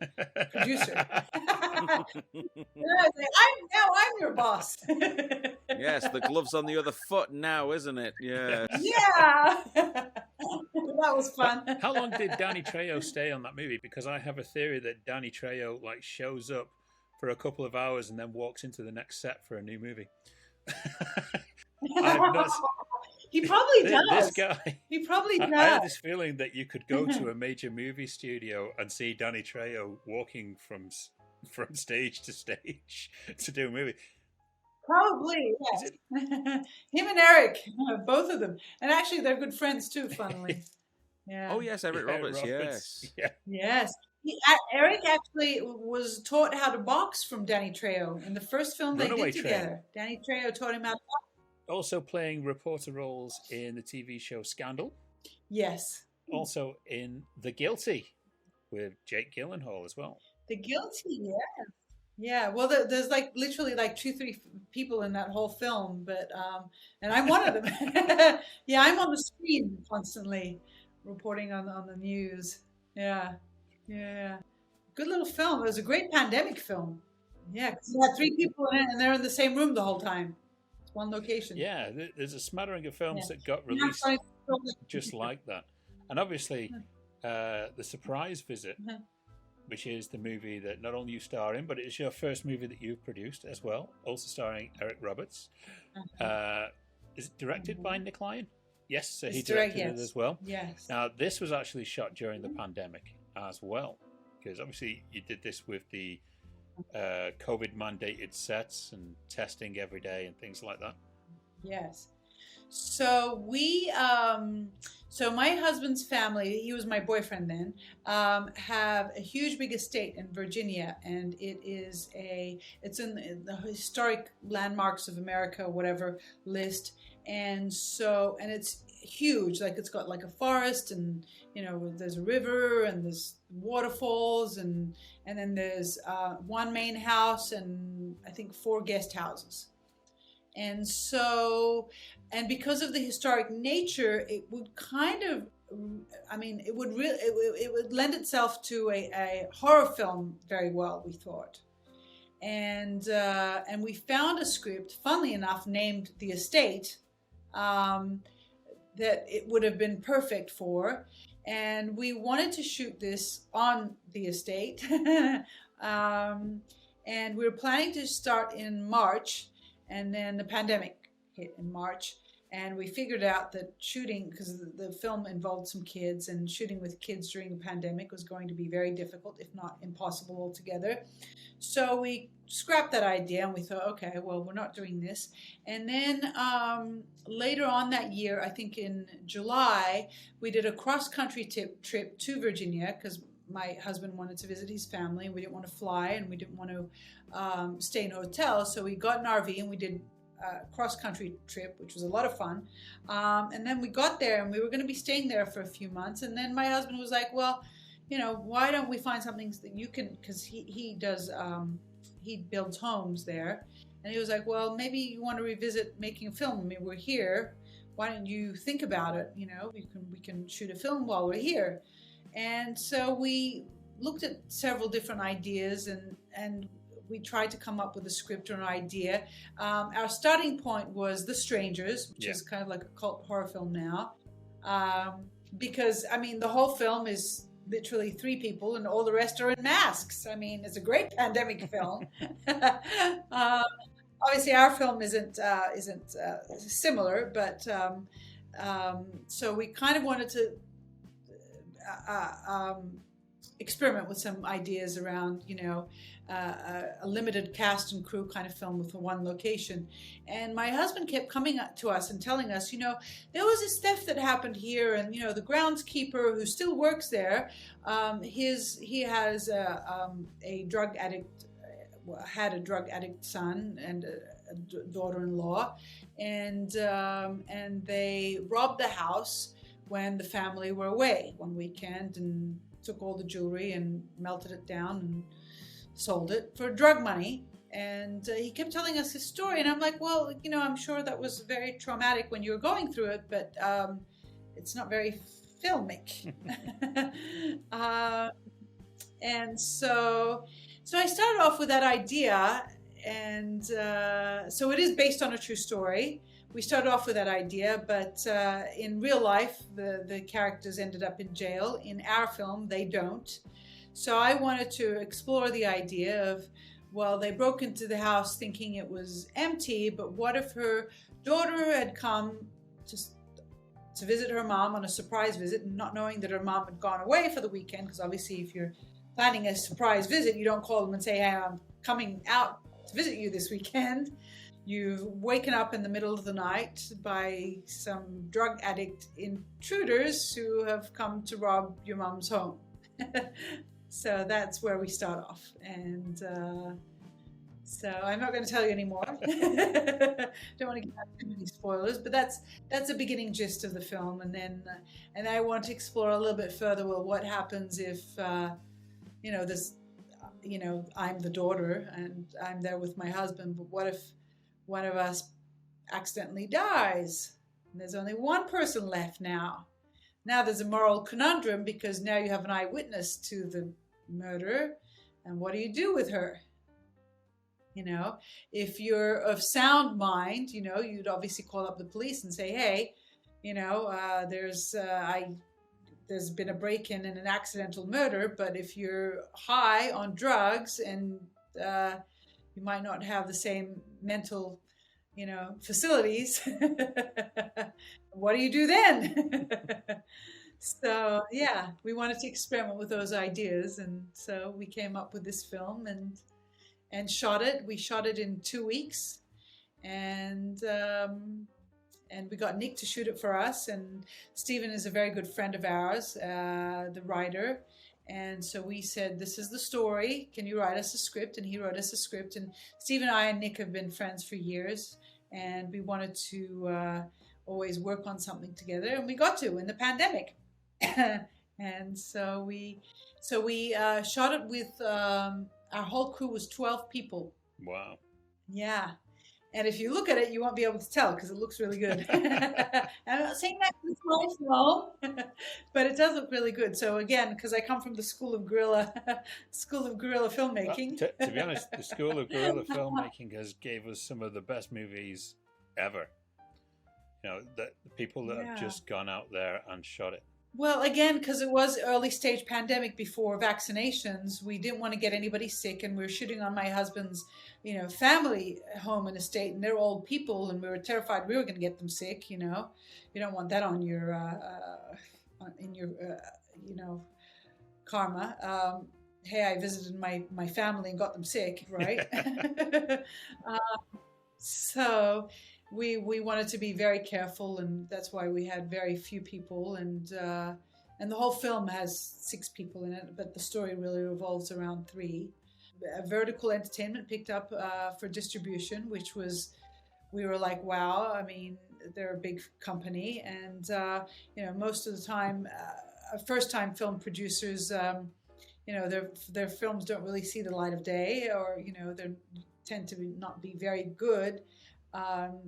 producer. I was like, I'm your boss. Yes, the glove's on the other foot now, isn't it? Yes. Yeah. That was fun. How long did Danny Trejo stay on that movie? Because I have a theory that Danny Trejo shows up for a couple of hours and then walks into the next set for a new movie. He probably does. This guy. He probably does. I had this feeling that you could go to a major movie studio and see Danny Trejo walking from stage to stage to do a movie. Probably, yes. Him and Eric, both of them. And actually, they're good friends too, funnily. Yeah. Oh, yes, Eric Roberts, yes. Yeah. Yes. Eric actually was taught how to box from Danny Trejo in the first film they did together. Danny Trejo taught him how to box. Also playing reporter roles in the TV show Scandal. Yes. Also in The Guilty with Jake Gyllenhaal as well. The Guilty, yeah. Yeah, well, there's literally 2-3 people in that whole film, but and I'm one of them. Yeah, I'm on the screen constantly reporting on the news. Yeah. Yeah, good little film. It was a great pandemic film. Yeah, because you had 3 people in it, and they're in the same room the whole time. It's one location. Yeah, there's a smattering of films that got released just like that. And obviously, The Surprise Visit, which is the movie that not only you star in, but it's your first movie that you've produced as well, also starring Eric Roberts. Is it directed by Nick Lyon? Yes, so he directed it as well. Yes. Now, this was actually shot during the pandemic as well. Because obviously you did this with the COVID mandated sets and testing every day and things like that. Yes. So so my husband's family, he was my boyfriend then, have a huge big estate in Virginia, and it's in the historic landmarks of America, whatever list. And it's huge, like it's got like a forest, and there's a river, and there's waterfalls, and then there's one main house and I think 4 guest houses. And because of the historic nature, it would it would lend itself to a horror film very well, we thought. And we found a script, funnily enough, named The Estate, that it would have been perfect for. And we wanted to shoot this on the estate. And we were planning to start in March. And then the pandemic hit in March, and we figured out that shooting, because the film involved some kids, and shooting with kids during the pandemic was going to be very difficult, if not impossible altogether. So we scrapped that idea, and we thought, okay, well, we're not doing this. And then later on that year, I think in July, we did a cross-country trip to Virginia, because my husband wanted to visit his family, and we didn't want to fly, and we didn't want to stay in a hotel. So we got an RV and we did a cross-country trip, which was a lot of fun. And then we got there, and we were going to be staying there for a few months. And then my husband was like, well, why don't we find something that you can, because he builds homes there. And he was like, well, maybe you want to revisit making a film. I mean, we're here. Why don't you think about it? We can shoot a film while we're here. And so we looked at several different ideas, and we tried to come up with a script or an idea. Our starting point was The Strangers, which is kind of like a cult horror film now. Because, the whole film is literally 3 people, and all the rest are in masks. It's a great pandemic film. Obviously, our film isn't similar, but so we kind of wanted to experiment with some ideas around, a limited cast and crew kind of film with one location. And my husband kept coming up to us and telling us, there was this theft that happened here, and the groundskeeper who still works there, he has a drug addict, had a drug addict son and a daughter-in-law, and they robbed the house when the family were away one weekend, and took all the jewelry and melted it down and sold it for drug money. And he kept telling us his story, and I'm like, well, I'm sure that was very traumatic when you were going through it, but it's not very filmic. And so I started off with that idea, and so it is based on a true story. We started off with that idea, but in real life, the characters ended up in jail. In our film, they don't. So I wanted to explore the idea of, well, they broke into the house thinking it was empty, but what if her daughter had come to visit her mom on a surprise visit, and not knowing that her mom had gone away for the weekend, because obviously if you're planning a surprise visit, you don't call them and say, hey, I'm coming out to visit you this weekend. You've waken up in the middle of the night by some drug addict intruders who have come to rob your mom's home. So that's where we start off. And so I'm not going to tell you anymore. Don't want to give out too many spoilers, but that's the beginning gist of the film. And then and I want to explore a little bit further, well, what happens if, I'm the daughter and I'm there with my husband, but what if one of us accidentally dies? And there's only one person left now. Now there's a moral conundrum, because now you have an eyewitness to the murder, and what do you do with her? If you're of sound mind, you'd obviously call up the police and say, hey, there's been a break-in and an accidental murder. But if you're high on drugs and you might not have the same mental, facilities, what do you do then? So yeah, we wanted to experiment with those ideas, and so we came up with this film and shot it. We shot it in 2 weeks, and and we got Nick to shoot it for us. And Stephen is a very good friend of ours, the writer. And so we said, this is the story. Can you write us a script? And he wrote us a script. And Stephen, I, and Nick have been friends for years. And we wanted to always work on something together. And we got to in the pandemic. And so we shot it with, our whole crew was 12 people. Wow. Yeah. And if you look at it, you won't be able to tell because it looks really good. I'm not saying that it's my film, but it does look really good. So again, because I come from the school of guerrilla filmmaking. Well, to be honest, the school of guerrilla filmmaking has gave us some of the best movies ever. You know, the people that have just gone out there and shot it. Well, again, because it was early stage pandemic before vaccinations, we didn't want to get anybody sick, and we were shooting on my husband's, family home and estate, and they're old people, and we were terrified we were going to get them sick. You don't want that on your, karma. Hey, I visited my family and got them sick, right? So we wanted to be very careful, and that's why we had very few people, and the whole film has 6 people in it, but the story really revolves around 3. Vertical Entertainment picked up for distribution, which we were like, wow. I mean, they're a big company, and most of the time, first-time film producers, their films don't really see the light of day, or they tend to not be very good.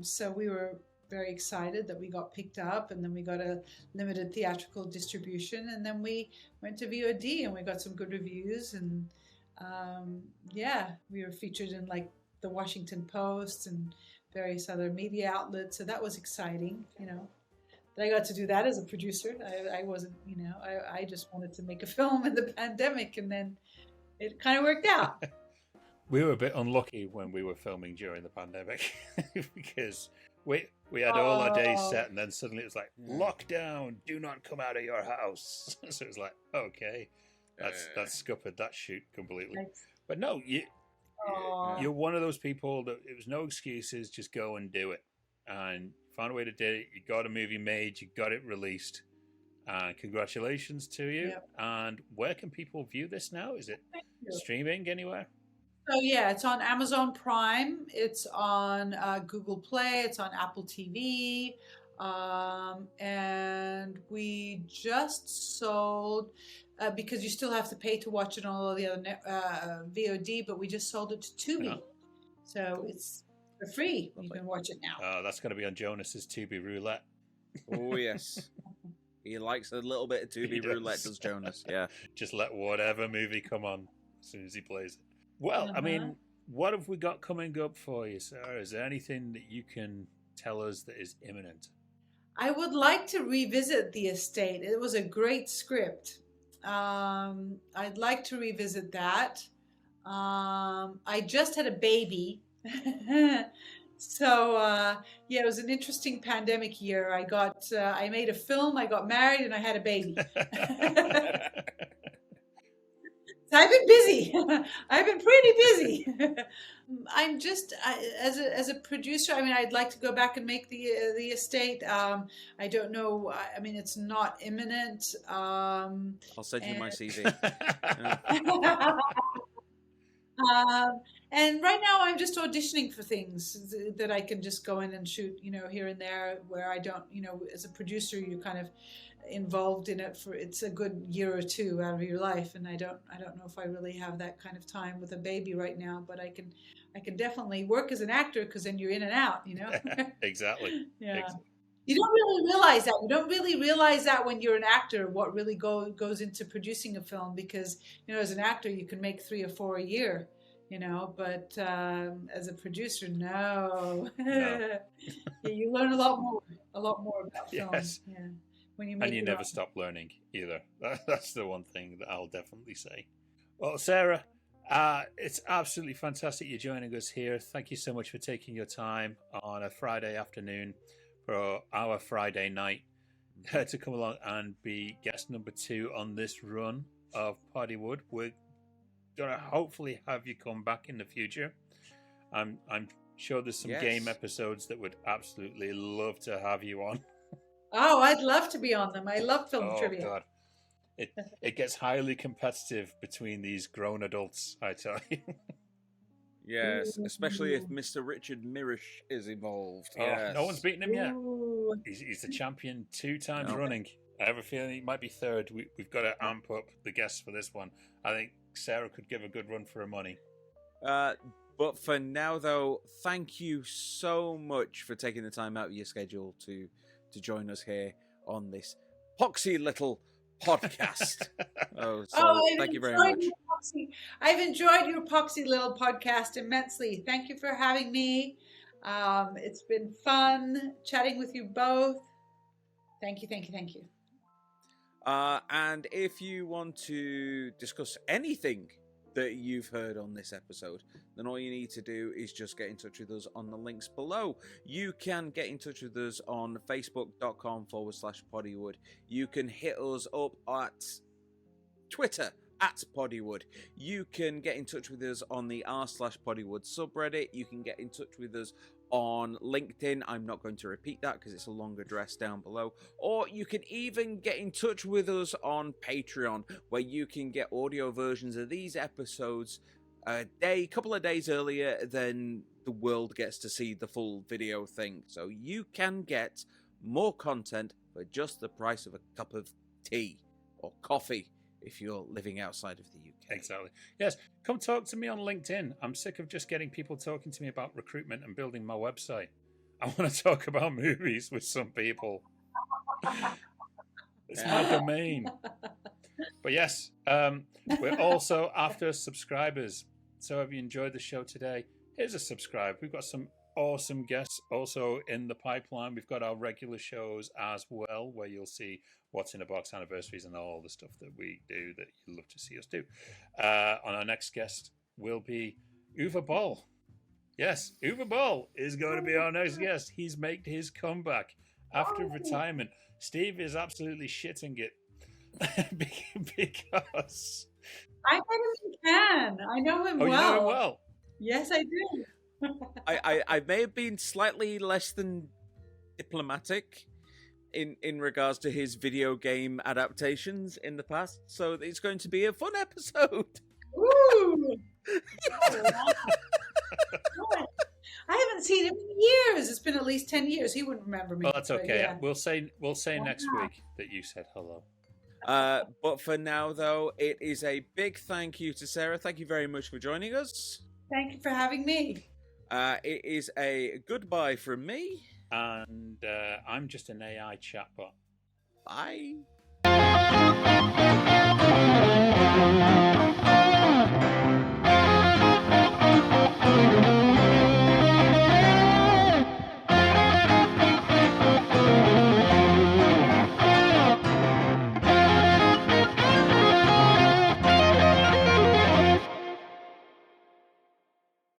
So we were very excited that we got picked up, and then we got a limited theatrical distribution, and then we went to VOD and we got some good reviews, and we were featured in like the Washington Post and various other media outlets. So that was exciting, That I got to do that as a producer. I wasn't, I just wanted to make a film in the pandemic, and then it kind of worked out. We were a bit unlucky when we were filming during the pandemic because we had all our days set, and then suddenly it was like, lockdown, do not come out of your house. So it was like, okay, that's scuppered that shoot completely. But no, you're one of those people that it was no excuses, just go and do it. And found a way to do it. You got a movie made, you got it released. Congratulations to you. Yep. And where can people view this now? Is it streaming anywhere? So yeah, it's on Amazon Prime, it's on Google Play, it's on Apple TV, and we just sold, because you still have to pay to watch it on all the other VOD, but we just sold it to Tubi. So it's for free. You can watch it now. That's going to be on Jonas's Tubi Roulette. Oh, yes. He likes a little bit of Tubi Roulette, does Jonas? Yeah. Just let whatever movie come on as soon as he plays it. Well, I mean, what have we got coming up for you, Serah? Is there anything that you can tell us that is imminent? I would like to revisit The Estate. It was a great script. I'd like to revisit that. I just had a baby. So, it was an interesting pandemic year. I made a film, I got married, and I had a baby. I've been busy. I've been pretty busy. I'm just as a producer. I mean, I'd like to go back and make the Estate. I don't know. I mean, it's not imminent. I'll send you my CV. And right now, I'm just auditioning for things that I can just go in and shoot, here and there, where I don't, as a producer, you're kind of involved in it it's a good year or 2 out of your life, and I don't know if I really have that kind of time with a baby right now, but I can definitely work as an actor, because then you're in and out, Exactly. Yeah. Exactly. You don't really realize that. You don't really realize that when you're an actor, what really goes into producing a film, because as an actor you can make 3 or 4 a year, but as a producer, no. Yeah, you learn a lot more about film. Yes. Yeah. When you make and you never stop learning either. That's the one thing that I'll definitely say. Well, Serah, it's absolutely fantastic you're joining us here. Thank you so much for taking your time on a Friday afternoon for our Friday night. to come along and be guest number 2 on this run of Poddywood. We're going to hopefully have you come back in the future. I'm sure there's some game episodes that would absolutely love to have you on. Oh, I'd love to be on them. I love film trivia. God. It gets highly competitive between these grown adults, I tell you. Yes, especially if Mr. Richard Mirish is involved. Oh, yes. No one's beaten him yet. He's the champion 2 times running. I have a feeling he might be 3rd. We've got to amp up the guests for this one. I think Serah could give a good run for her money. But for now, though, thank you so much for taking the time out of your schedule to join us here on this poxy little podcast. Thank you very much. I've enjoyed your poxy little podcast immensely. Thank you for having me. It's been fun chatting with you both. Thank you. And if you want to discuss anything that you've heard on this episode, then all you need to do is just get in touch with us on the links below. You can get in touch with us on facebook.com/Poddywood. You can hit us up at Twitter @Poddywood. You can get in touch with us on the r/Poddywood subreddit. You can get in touch with us on LinkedIn. I'm not going to repeat that because it's a long address down below. Or you can even get in touch with us on Patreon, where you can get audio versions of these episodes a couple of days earlier than the world gets to see the full video thing. So you can get more content for just the price of a cup of tea or coffee if you're living outside of the UK. Exactly. Yes, come talk to me on LinkedIn. I'm sick of just getting people talking to me about recruitment and building my website. I want to talk about movies with some people. It's my domain. But yes, we're also after subscribers. So if you enjoyed the show today, here's a subscribe. We've got some awesome guests also in the pipeline. We've got our regular shows as well, where you'll see What's in a Box anniversaries and all the stuff that we do that you'd love to see us do. On our next guest will be Uwe Boll. Yes, Uwe Boll is going to be our next guest. He's made his comeback after retirement. Steve is absolutely shitting it because I met him in Cannes. I know him well. You know him well? Yes, I do. I may have been slightly less than diplomatic in regards to his video game adaptations in the past, so it's going to be a fun episode. Ooh! I haven't seen him in years. It's been at least 10 years. He wouldn't remember me. Well, that's okay. Yeah. We'll say next week that you said hello. But for now, though, it is a big thank you to Serah. Thank you very much for joining us. Thank you for having me. It is a goodbye from me. And I'm just an AI chatbot. Bye.